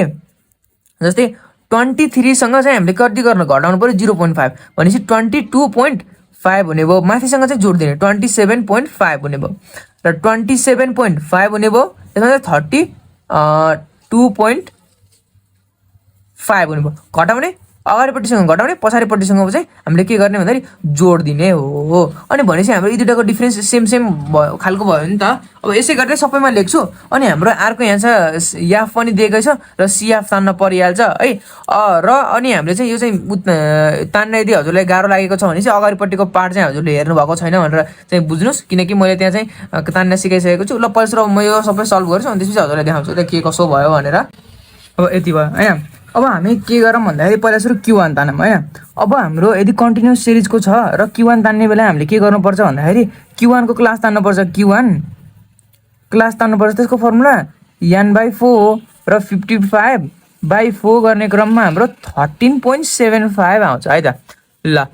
जस्तै 23सँग चाहिँ हामीले कति गर्न घटाउनु पर्यो 0.5 भनेपछि 22.5 हुने भयो। माथिसँग चाहिँ जोडिदिने 27.5 हुने भयो र 27.5 हुने भयो। यसमा चाहिँ 32.5 हुने भयो। घटाउने अगाडिपट्टिसँग घटाउने, पछाडिपट्टिसँग चाहिँ हामीले के गर्ने भन्दाखेरि जोडिदिने हो। अनि भनेपछि हाम्रो यी दुईटाको डिफ्रेन्स सेम खालको भयो नि त। अब यसै गरेर सबैमा लेख्छु। अनि हाम्रो अर्को यहाँ छ याफ पनि दिएकै छ र सियाफ तान्न परिहाल्छ है। र अनि हामीले चाहिँ यो चाहिँ तान्न यदि हजुरलाई गाह्रो लागेको छ भने चाहिँ अगाडिपट्टिको पार्ट चाहिँ हजुरले हेर्नु भएको छैन भनेर चाहिँ बुझ्नुहोस्, किनकि मैले त्यहाँ चाहिँ तान्न सिकाइसकेको छु। ल पहिला म यो सबै सल्भ गर्छु, अनि त्यसपछि हजुरलाई देखाउँछु त के कसो भयो भनेर। अब यति भयो होइन। अब हामी के गरौँ भन्दाखेरि पहिला सुरु Q1 तानौँ होइन। अब हाम्रो यदि कन्टिन्युस सिरिजको छ र Q1 तान्ने बेला हामीले के गर्नुपर्छ भन्दाखेरि Q1 को क्लास तान्नुपर्छ। Q1 क्लास तान्नुपर्छ, त्यसको फर्मुला n/4 र 55/4 गर्ने क्रममा हाम्रो 13.75 आउँछ है त। ल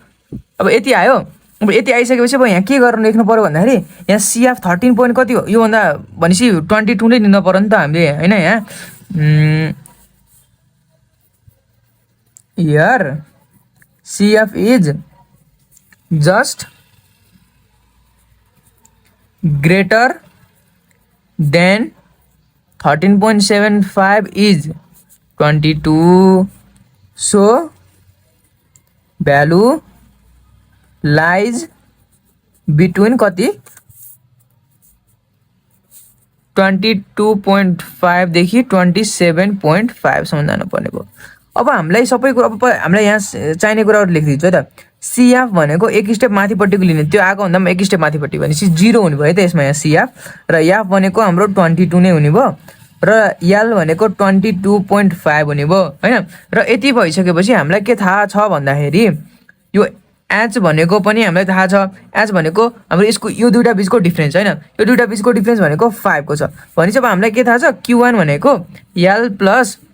अब यति आयो। अब यति आइसकेपछि अब यहाँ के गरेर लेख्नु पर्यो भन्दाखेरि यहाँ CF 13 पोइन्ट कति हो योभन्दा भनेपछि 22 नै लिनु पर्यो नि त हामीले होइन। यहाँ here CF is just greater than 13.75 is 22, so value lies between कति 22.5 देखि 27.5 सम्म जानु पर्ने भयो। अब हामीलाई सबै कुरा अब हामीलाई यहाँ चाहिने कुराहरू लेखिदिन्छु है त। CF भनेको एक स्टेप माथिपट्टिको लिने, त्यो आएको भन्दा पनि एक स्टेप माथिपट्टि भनेपछि 0 हुने भयो है त यसमा। यहाँ CF र F भनेको हाम्रो 22 नै हुने भयो र L भनेको 22.5 हुने भयो होइन। र यति भइसकेपछि हामीलाई के थाहा छ भन्दाखेरि यो H भनेको पनि हामीलाई थाहा छ। H भनेको हाम्रो यसको यो दुईटा बिचको डिफ्रेन्स होइन, यो दुईटा बिचको डिफ्रेन्स भनेको 5 को छ भनेपछि अब हामीलाई के थाहा छ Q1 भनेको L plus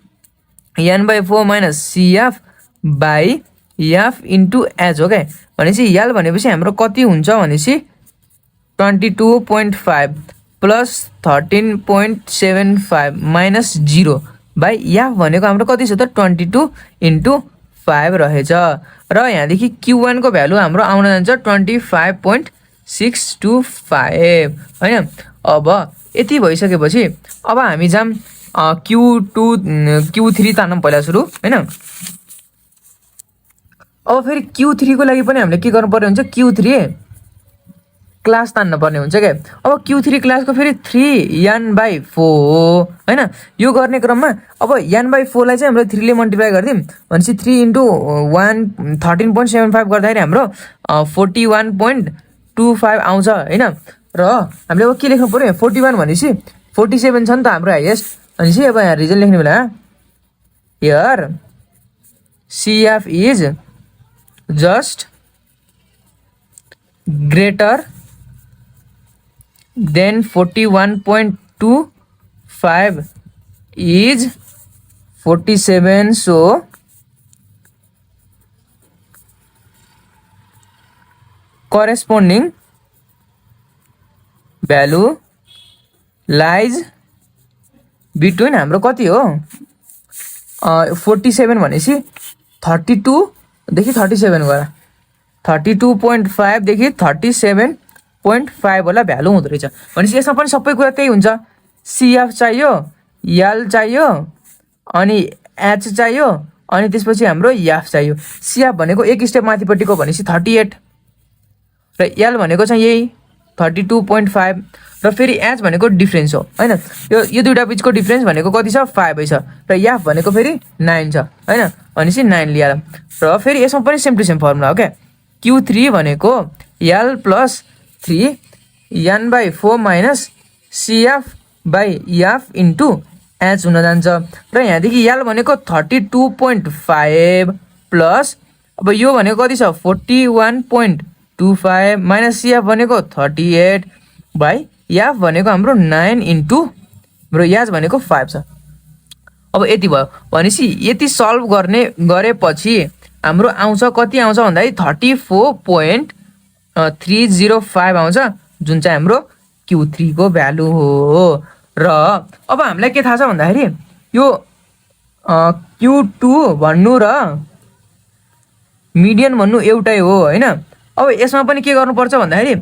n/4 minus CF by F into H हो क्या। भनेपछि L भनेपछि हाम्रो कति हुन्छ भनेपछि 22.5 प्लस 13.75 माइनस 0 बाई F भनेको हाम्रो कति छ त 22 इन्टु 5 रहेछ। र यहाँदेखि Q1 को भ्यालु हाम्रो आउन जान्छ 25.625 होइन। अब यति भइसकेपछि अब हामी जाम Q3 तानौँ पहिला सुरु होइन। अब फेरि Q3 को लागि पनि हामीले के गर्नुपर्ने हुन्छ Q3 क्लास तान्न पर्ने हुन्छ क्या। अब Q3 क्लासको फेरि 3n/4 हो होइन। यो गर्ने क्रममा अब n/4 लाई चाहिँ हामीले 3 ले मल्टिप्लाई गरिदिउँ भनेपछि 3 इन्टु 1 13.75 गर्दाखेरि हाम्रो 41.25 आउँछ होइन। र हामीले अब के लेख्नु पर्यो 41 भनेपछि 47 छ नि त हाम्रो हाइएस्ट भनेपछि अब यहाँ रिजन लेख्ने बेला here CF is just greater than 41.25 is 47, so corresponding value lies between हाम्रो कति हो 47 भनेपछि 32 देखि 37 गएर 32.5 देखि 37.5 वाला भ्यालु हुँदो रहेछ। भनेपछि यसमा पनि सबै कुरा त्यही हुन्छ। सिएफ चाहियो, एल चाहियो, अनि एच चाहियो, अनि त्यसपछि हाम्रो एफ चाहियो। सिएफ भनेको एक स्टेप माथिपट्टिको भनेपछि 38 र एल भनेको चाहिँ यही 32.5 र फेरि एच भनेको डिफ्रेन्स हो हैन। यो दुईटा बिचको डिफ्रेन्स भनेको कति छ 5 छ र एफ भनेको फेरि 9 छ हैन। भनेपछि 9 लिएर र फेरि यसमा पनि सेम टु सेम फर्मुला हो क्या। Q3 भनेको L plus 3 N/4 minus CF/F into H हुन जान्छ र यहाँदेखि L भनेको 32.5 प्लस अब यो भनेको कति छ 41.25 माइनस CF भनेको 38/F भनेको हाम्रो 9 इन्टु हाम्रो एच भनेको 5 छ। अब यति भयो। भनेपछि यति सल्भ गरेपछि हाम्रो आउँछ कति आउँछ भन्दाखेरि 34.305 आउँछ, जुन चाहिँ हाम्रो Q3 को भ्यालु हो। र अब हामीलाई के थाहा छ भन्दाखेरि यो Q2 भन्नु र मिडियन भन्नु एउटै हो हैन। अब यसमा पनि के गर्नुपर्छ भन्दाखेरि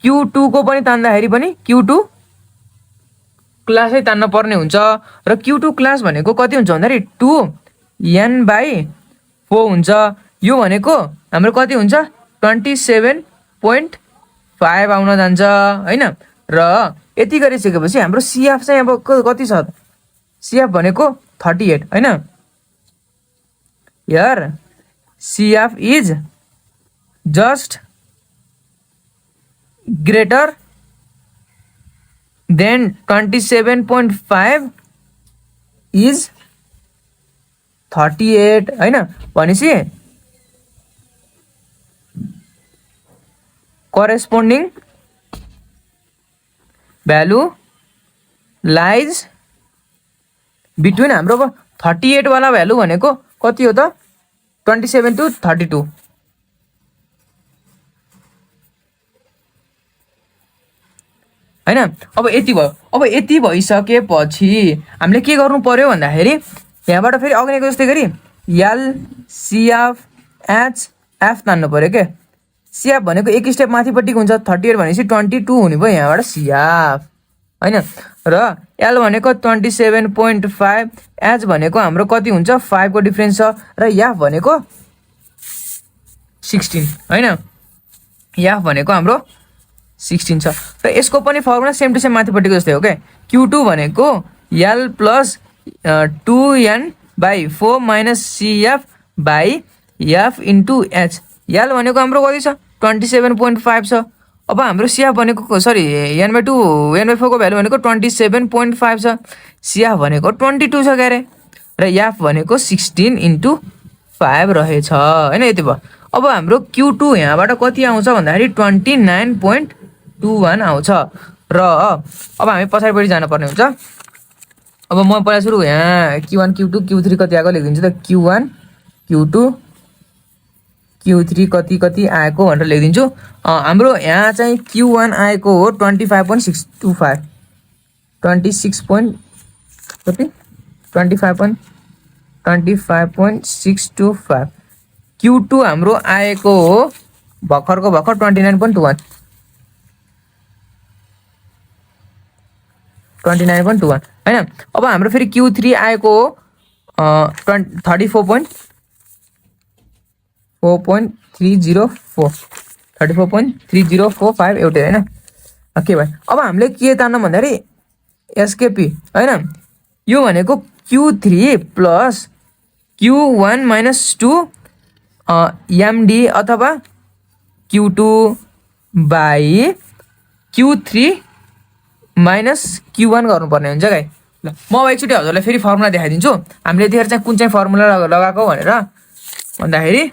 Q2 को पनि तान्दाखेरि पनि Q2 क्लासै तान्न पर्ने हुन्छ र Q2 क्लास भनेको कति हुन्छ भन्दाखेरि 2n/4 हुन्छ। यो भनेको हाम्रो कति हुन्छ 27.5 आउन जान्छ हैन। र यति गरिसकेपछि हाम्रो CF चाहिँ अब कति छ, CF भनेको 38 हैन। यार CF is just greater than 27.5 is 38 हैन। भनेपछि करेस्पोन्डिङ भ्यालु लाइज बिट्विन हाम्रो 38 वाला भ्यालु भनेको कति हो त 27 to 32 हैन। अब यति भयो। अब यति भइसकेपछि हामीले के गर्नु पर्यो भन्दाखेरि यहाँबाट फेरि अगाडिको जस्तै गरी एल CF एच एफ तान्नु पर्यो के। CF भनेको एक स्टेप माथिपट्टिको हुन्छ 38 भनेपछि 22 हुने भयो यहाँबाट CF हैन। र L भनेको 27.5 एच भनेको हाम्रो कति हुन्छ 5 को डिफरेन्स छ र एफ भनेको 16 हैन। एफ भनेको हाम्रो 16 छ र यसको पनि फर्मुला सेम टु सेम माथिपट्टिको जस्तै हो क्या। Q2 भनेको L plus 2n/4 minus CF/F into H. L भनेको हाम्रो कति छ 27.5 छ। अब हाम्रो CF भनेको सरी n/4 को भ्यालु भनेको 27.5 छ। CF भनेको 22 छ क्यारे र F भनेको 16 इन्टु 5 रहेछ हैन। यति भयो। अब हाम्रो Q2 यहाँबाट कति आउँछ भन्दाखेरि 29.21 आउँछ र अब हामी पछाडिपट्टि जान पर्ने हुन्छ। अब म पहिला सुरु यहाँ Q1 Q2 Q3 कति आएको लेखिदिन्छु त। Q1 Q2 Q3 कति आएको भनेर लेखिदिन्छु। हाम्रो यहाँ चाहिँ Q1 आएको हो 25.625 25.625 Q2 हाम्रो आएको हो भर्खरको भर्खर 29.21 हैन। अब हाम्रो फेरि Q3 आएको हो 34.304 एउटै हैन। के भयो। अब हामीले के तान्नु भन्दाखेरि एसकेपी हैन। यो भनेको Q3 plus Q1 minus 2 MD अथवा Q2 by Q3 minus Q1 गर्नुपर्ने हुन्छ गाई। ल म अब एकचोटि हजुरलाई फेरि फर्मुला देखाइदिन्छु। हामीले यतिखेर चाहिँ कुन चाहिँ फर्मुला लगाएको भनेर भन्दाखेरि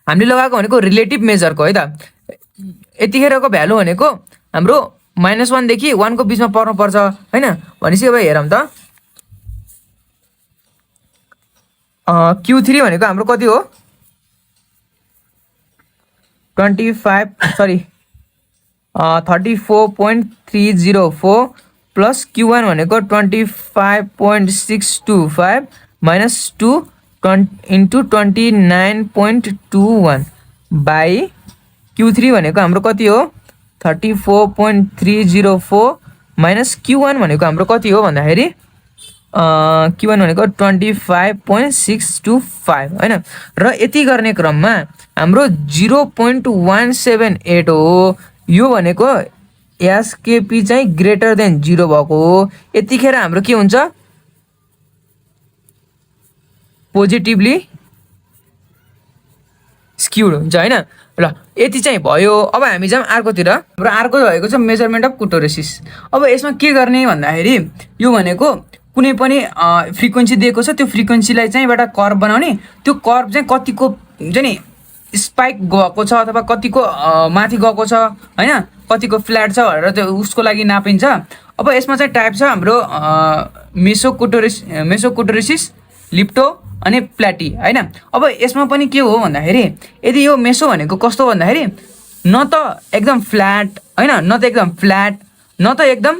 हामीले लगाएको भनेको रिलेटिभ मेजरको है त। यतिखेरको भ्यालु भनेको हाम्रो -1 देखि 1 को बिचमा पर्नुपर्छ हैन। भनेपछि अब हेरौँ त Q3 भनेको हाम्रो कति हो 34.304 प्लस Q1 भनेको 25.625 माइनस 2 इन्टु 29.21 बाई Q3 भनेको हाम्रो कति हो 34.304 माइनस Q1 भनेको हाम्रो कति हो भन्दाखेरि Q1 भनेको 25.625 होइन र यति गर्ने क्रममा हाम्रो 0.178 हो यो भनेको एसकेपी चाहिँ ग्रेटर देन 0 भएको हो यतिखेर हाम्रो के हुन्छ पोजिटिभली स्क्युड हुन्छ हैन ल यति चाहिँ भयो अब हामी जाम अर्कोतिर हाम्रो अर्को भएको छ मेजरमेन्ट अफ कुटोरेसिस अब यसमा के गर्ने भन्दाखेरि यो भनेको कुनै पनि फ्रिक्वेन्सी दिएको छ त्यो फ्रिक्वेन्सीलाई चाहिँ एउटा कर्भ बनाउने त्यो कर्भ चाहिँ कतिको हुन्छ नि स्पाइक गएको छ अथवा कतिको माथि गएको छ हैन कतिको फ्ल्याट छ भनेर त्यो उसको लागि नापिन्छ अब यसमा चाहिँ टाइप छ हाम्रो मेसोकुटोरेसिस लिप्टो अनि प्ल्याटी हैन अब यसमा पनि के हो भन्दाखेरि यदि यो मेसो भनेको कस्तो भन्दाखेरि न त एकदम फ्ल्याट हैन न त एकदम फ्ल्याट न त एकदम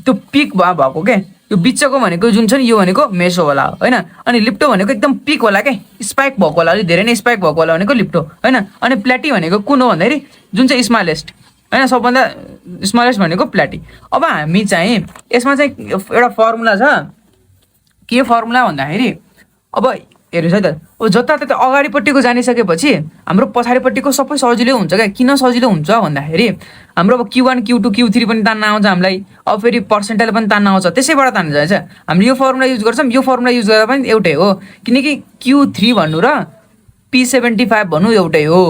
त्यो पिक भएको के यो बिचको भनेको जुन छ नि यो भनेको मेसो होला हैन अनि लिप्टो भनेको एकदम पिक होला के स्पाइक भएको होला अलि धेरै नै स्पाइक भएको होला भनेको लिप्टो हैन अनि प्ल्याटी भनेको कुन हो भन्दाखेरि जुन चाहिँ स्मलेस्ट हैन सबभन्दा स्मलेस्ट भनेको प्ल्याटी अब हामी चाहिँ यसमा चाहिँ एउटा फर्मुला छ के फर्मुला भन्दाखेरि अब हेर्नुहोस् है त अब जताततै अगाडिपट्टिको जानिसकेपछि हाम्रो पछाडिपट्टिको सबै सजिलै हुन्छ क्या किन सजिलो हुन्छ भन्दाखेरि हाम्रो अब Q1 Q2 Q3 पनि तान्न आउँछ हामीलाई अब फेरि पर्सेन्टाइल पनि तान्न आउँछ त्यसैबाट तान्न जान्छ हामीले यो फर्मुला युज गर्छौँ यो फर्मुला युज गर्दा पनि एउटै हो किनकि Q3 भन्नु र P75 भन्नु एउटै हो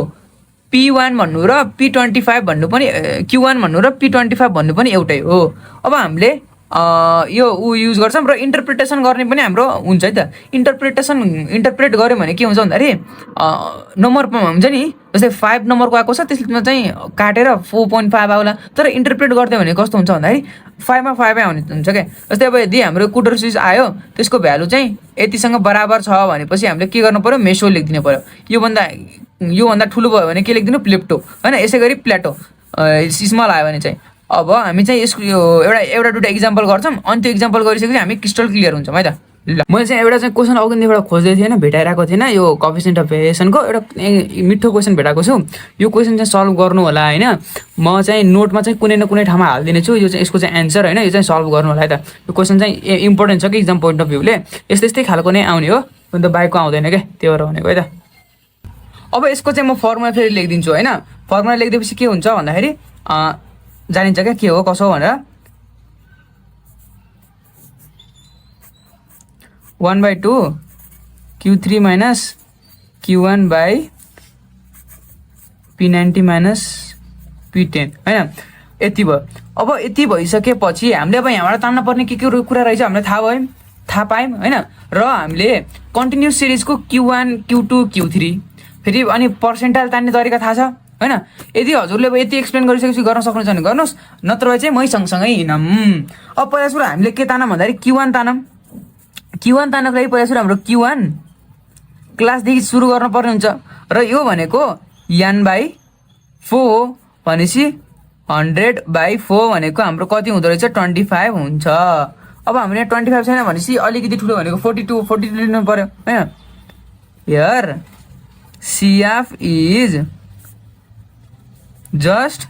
P1 भन्नु र P25 भन्नु पनि Q1 भन्नु र P25 भन्नु पनि एउटै हो अब हामीले यो युज गर्छौँ र इन्टरप्रिटेसन गर्ने पनि हाम्रो हुन्छ है त इन्टरप्रेट गऱ्यो भने के हुन्छ भन्दाखेरि नम्बर हुन्छ नि जस्तै 5 नम्बरको आएको छ त्यसमा चाहिँ काटेर 4.5 आउला तर इन्टरप्रेट गरिदियो भने कस्तो हुन्छ भन्दाखेरि 5 मा 5 आउने हुन्छ क्या जस्तै अब यदि हाम्रो कुटोरेसिस आयो त्यसको भ्यालु चाहिँ यतिसँग बराबर छ भनेपछि हामीले के गर्नु पर्यो मेसो लेखिदिनु पर्यो योभन्दा ठुलो भयो भने के लेखिदिनु प्लेप्टो होइन यसै गरी प्ल्याटो स्मल आयो भने चाहिँ अब हामी चाहिँ यसको यो एउटा दुईटा इक्जाम्पल गर्छौँ अनि त्यो इक्जाम्पल गरिसकेपछि हामी क्रिस्टल क्लियर हुन्छौँ है त ल मैले चाहिँ एउटा चाहिँ क्वेसन अघिदेखिबाट खोज्दै थिएन भेटाइरहेको थिएन यो कोएफिसिएन्ट अफ भेरिएसनको एउटा मिठो क्वेसन भेटाएको छु यो क्वेसन चाहिँ सल्भ गर्नु होला होइन म चाहिँ नोटमा चाहिँ कुनै न कुनै ठाउँमा हालिदिने छु यो चाहिँ यसको चाहिँ एन्सर होइन यो चाहिँ सल्भ गर्नु होला है त यो क्वेसन चाहिँ इम्पोर्टेन्ट छ कि इक्जाम पोइन्ट अफ भ्यूले यस्तै खालको नै आउने हो अन्त बाइकको आउँदैन क्या त्यो भएर भनेको है त अब यसको चाहिँ म फर्मुला फेरि लेखिदिन्छु होइन फर्मुला लेखिदिएपछि के हुन्छ भन्दाखेरि जानिन्छ क्या के हो कसो भनेर 1/2 Q3 minus Q1 by P90 minus P10 होइन यति भयो अब यति भइसकेपछि हामीले अब यहाँबाट तान्न पर्ने के कुरा रहेछ हामीलाई थाहा पायौँ होइन र हामीले कन्टिन्युस सिरिजको Q1 Q2 Q3 फेरि अनि पर्सेन्टाइल तान्ने तरिका थाहा छ होइन यदि हजुरले अब यति एक्सप्लेन गरिसकेपछि गर्न सक्नुहुन्छ भने गर्नुहोस् नत्र भए चाहिँ मै सँगसँगै हिँडौँ अब पहिला सुरु हामीले के तानौँ भन्दाखेरि Q1 तानौँ Q1 तान्नको लागि पहिला सुरु हाम्रो Q1 क्लासदेखि सुरु गर्नुपर्ने हुन्छ र यो भनेको n/4 हो भनेपछि 100/4 भनेको हाम्रो कति हुँदो रहेछ 25 हुन्छ अब हाम्रो यहाँ 25 छैन भनेपछि अलिकति ठुलो भनेको 42 लिनु पर्यो होइन here CF is just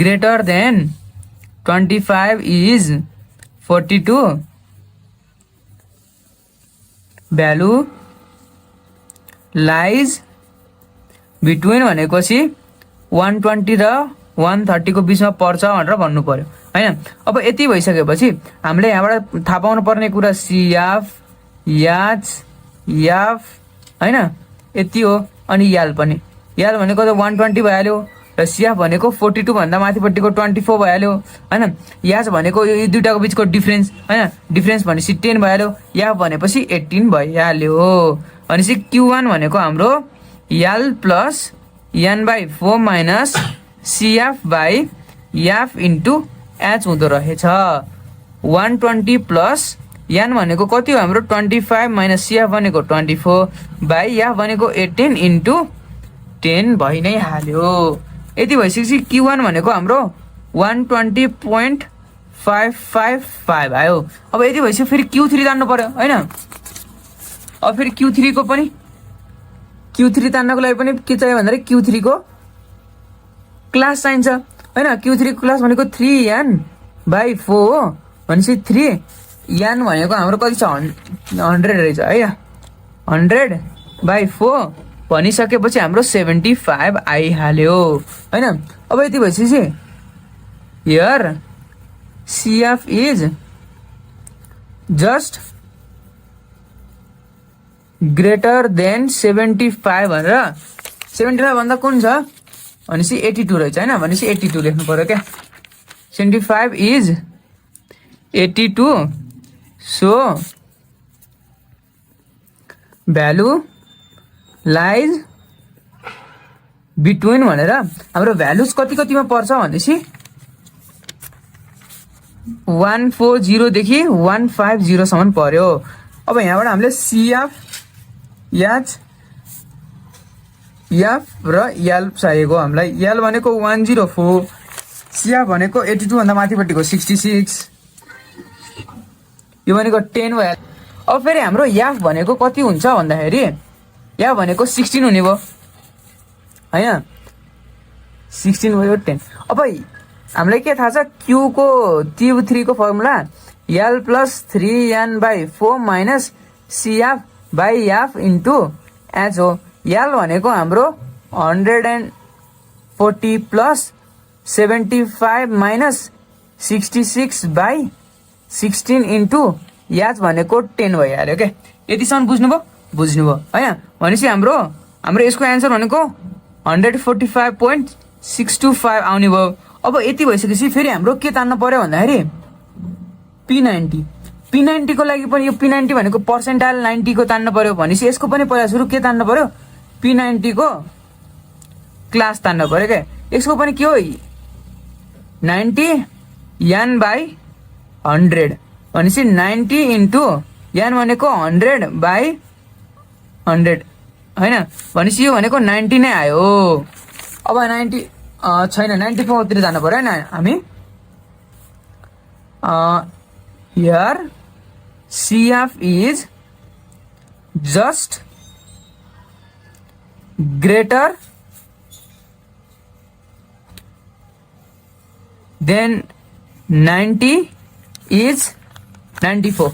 greater than 25 is 42 value lies between भनेपछि 120 र 130 को बिचमा पर्छ भनेर भन्नु पर्यो हैन अब यति भइसकेपछि हामीले यहाँबाट थाहा पाउनु पर्ने कुरा CF हैन यति हो अनि याल पनि याल भनेको त 120 भइहाल्यो र CF भनेको 42 भन्दा माथिपट्टिको 24 भइहाल्यो हैन यास भनेको यो दुईटाको बिचको डिफरेन्स हैन डिफरेन्स भनेपछि 10 भइहाल्यो याफ भनेपछि 18 भइहाल्यो भनेपछि Q1 भनेको हाम्रो याल प्लस n/4 माइनस CF/याफ इन्टु h हुँदो रहेछ 120 प्लस n भनेको कति हो हाम्रो 25 माइनस CF भनेको 24 याफ भनेको 18 इन्टु 10 भइ नै हाल्यो यति भइसकेपछि Q1 भनेको हाम्रो 120.555 आयो। अब यति भइसक्यो फेरि Q3 तान्नु पर्यो हैन। अब फेरि Q3 को पनि Q3 तान्नको लागि पनि के चाहियो भन्दाखेरि Q3 को क्लास चाहिन्छ हैन। Q3 को क्लास भनेको 3n/4 हो। भनेपछि 3n भनेको हाम्रो कति छ 100 रहेछ है। 100/4 भनिसकेपछि हाम्रो 75 आइहाल्यो हैन। अब यति भइसकेपछि here CF is just greater than 75 भनेर 75 भन्दा कुन छ भनेपछि 82 रहेछ हैन। भनेपछि 82 लेख्नु पर्यो क्या। 75 is 82 so value lies between भनेर हाम्रो भ्यालुज कति कतिमा पर्छ भनेपछि 140 देखि 150 सम्म पर्यो। अब यहाँबाट हामीले CF F र L चाहिएको हामीलाई। L भनेको 104, CF भनेको 82 भन्दा माथिपट्टिको 66, यो भनेको 10 भयो। अब फेरि हाम्रो F भनेको कति हुन्छ भन्दाखेरि F भनेको 16 हुने भयो हैन। 16 भयो 10। अब हामीलाई के थाहा छ Q को Q3 को formula L + 3n/4 minus CF/F into H हो। L भनेको हाम्रो 140 प्लस 75 माइनस 66/16 इन्टु H भनेको 10 भइहाल्यो क्या। यतिसम्म बुझ्नुभयो हैन। भनेपछि हाम्रो यसको एन्सर भनेको 145.625 आउने भयो। अब यति भइसकेपछि फेरि हाम्रो के तान्नु पर्यो भन्दाखेरि P90 को लागि पनि यो P90 भनेको पर्सेन्टाइल 90 को तान्नु पर्यो। भनेपछि यसको पनि पहिला सुरु के तान्नु पर्यो P90 को क्लास तान्नु पर्यो क्या। यसको पनि के हो 90 n/100 भनेपछि 90 इन्टु n भनेको 100/100 हैन। भनेपछि यो भनेको 90 नै आयो। अब 90 छैन 94 तिर जानु पर्यो हैन हामी। Here CF is just greater than 90 is 94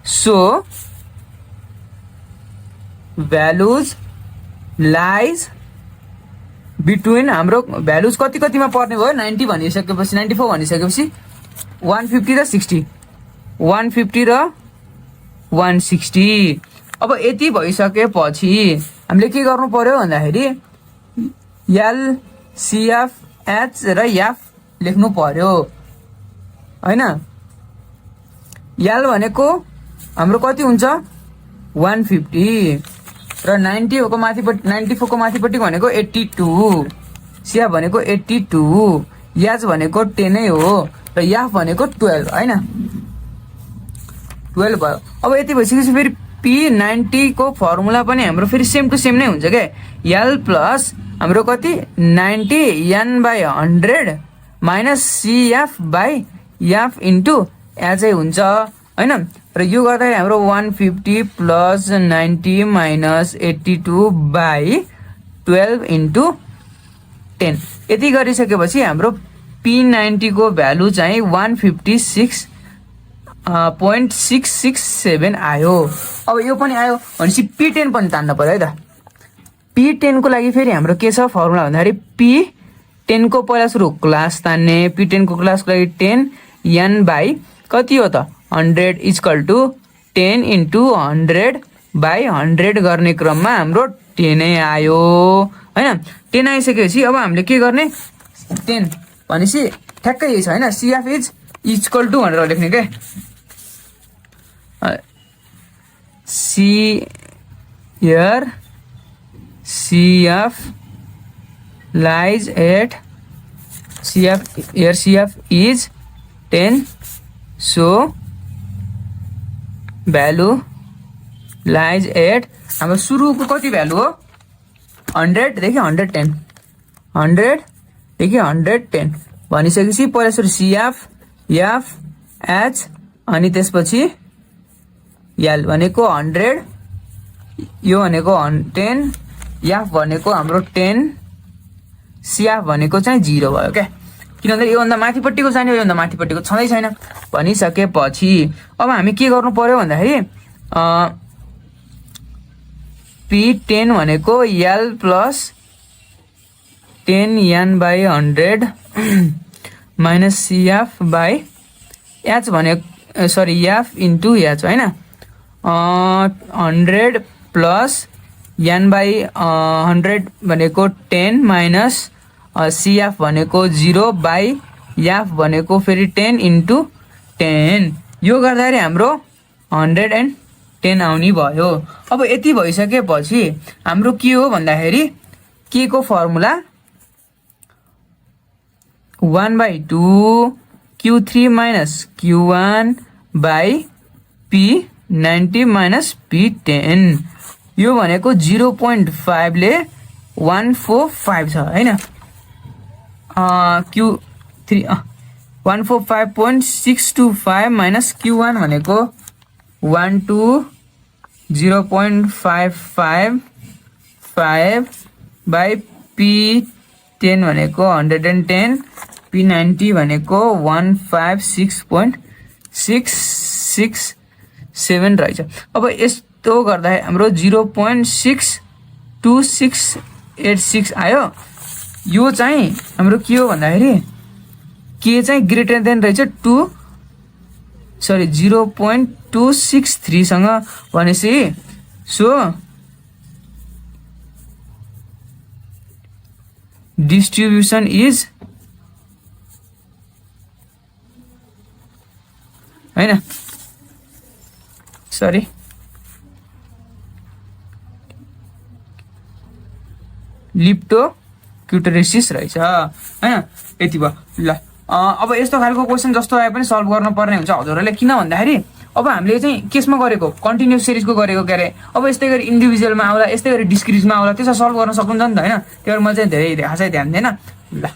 so values lies between हाम्रो भ्यालुज कति कतिमा पर्ने भयो 90 भनिसकेपछि 94 भनिसकेपछि 150 र 60 150 र 160। अब यति भइसकेपछि हामीले के गर्नु पर्यो भन्दाखेरि L CF H र F लेख्नु पर्यो हैन। L भनेको हाम्रो कति हुन्छ 150 र 90 को माथिपट्टि 94 को माथिपट्टि भनेको 82, CF भनेको 82, H भनेको 10 नै हो र F भनेको 12 हैन 12 भयो। अब यति भइसकेपछि फेरि P90 को फर्मुला पनि हाम्रो फेरि सेम टु सेम नै हुन्छ के। L प्लस हाम्रो कति 90 n/100 minus CF/F into H हुन्छ हैन। र यो गर्दाखेरि हाम्रो 150 प्लस 90 माइनस 82/12 इन्टु 10 यति गरिसकेपछि हाम्रो P90 को भ्यालु चाहिँ 156.667 आयो। अब यो पनि आयो भनेपछि P10 पनि तान्न पर्यो है त। P10 को लागि फेरि हाम्रो के छ फर्मुला भन्दाखेरि P10 को पहिला सुरु क्लास तान्ने। P10 को क्लासको लागि 10 n/ कति हो त 100 इक्वल टु 10 इन्टु 100/100 गर्ने क्रममा हाम्रो 10 नै आयो हैन। 10 आइसकेपछि अब हामीले के गर्ने 10 भनेपछि ठ्याक्कै यही छ हैन। CF इज इक्वल टु भनेर लेख्ने के here CF lies at CF is 10 so value lies at हाम्रो सुरुको कति भ्यालु हो 100देखि 110 100देखि 110 भनिसकेपछि पहिला सुरु CF F H अनि त्यसपछि L भनेको 100 यो भनेको 10 F भनेको हाम्रो 10 CF भनेको चाहिँ 0 भयो क्या किनभने योभन्दा माथिपट्टिको चाहिने योभन्दा माथिपट्टिको छँदै छैन भनिसकेपछि अब हामी के गर्नु पर्यो भन्दाखेरि P10 भनेको L plus 10N/100 minus CF by H भनेको सरी F इन्टु H होइन 100 प्लस N/100 भनेको 10 माइनस CF भनेको 0 बाई F भनेको फेरि 10 इन्टु 10 यो गर्दाखेरि हाम्रो 110 आउने भयो अब यति भइसकेपछि हाम्रो के हो भन्दाखेरि के को formula 1/2 Q3 minus Q1 by P90 minus P10 यो भनेको 0.5 ले 145 छ हैन Q3 145.625 माइनस Q1 भनेको 0.555 बाई P10 भनेको 110 P90 भनेको 156.667 रहेछ अब यस्तो गर्दा हाम्रो 0.62686 आयो यो चाहिँ हाम्रो के हो भन्दाखेरि के चाहिँ ग्रेटर देन रहेछ 0.263 सँग भनेपछि सो डिस्ट्रिब्युसन इज हैन सरी लिप्टोक्युटेरेसिस रहेछ हैन यति भयो ल अब यस्तो खालको क्वेशन जस्तो आए पनि सल्भ गर्न पर्ने हुन्छ हजुरहरूले किन भन्दाखेरि अब हामीले चाहिँ केसमा गरेको कन्टिन्युअस सिरिजको गरेको के अरे अब यस्तै गरी इन्डिभिजुअलमा आउला यस्तै गरी डिस्क्रिजमा आउला त्यसो सल्भ गर्न सक्नुहुन्छ नि त हैन त्यही भएर मैले चाहिँ धेरै खासै ध्यान दिएन ल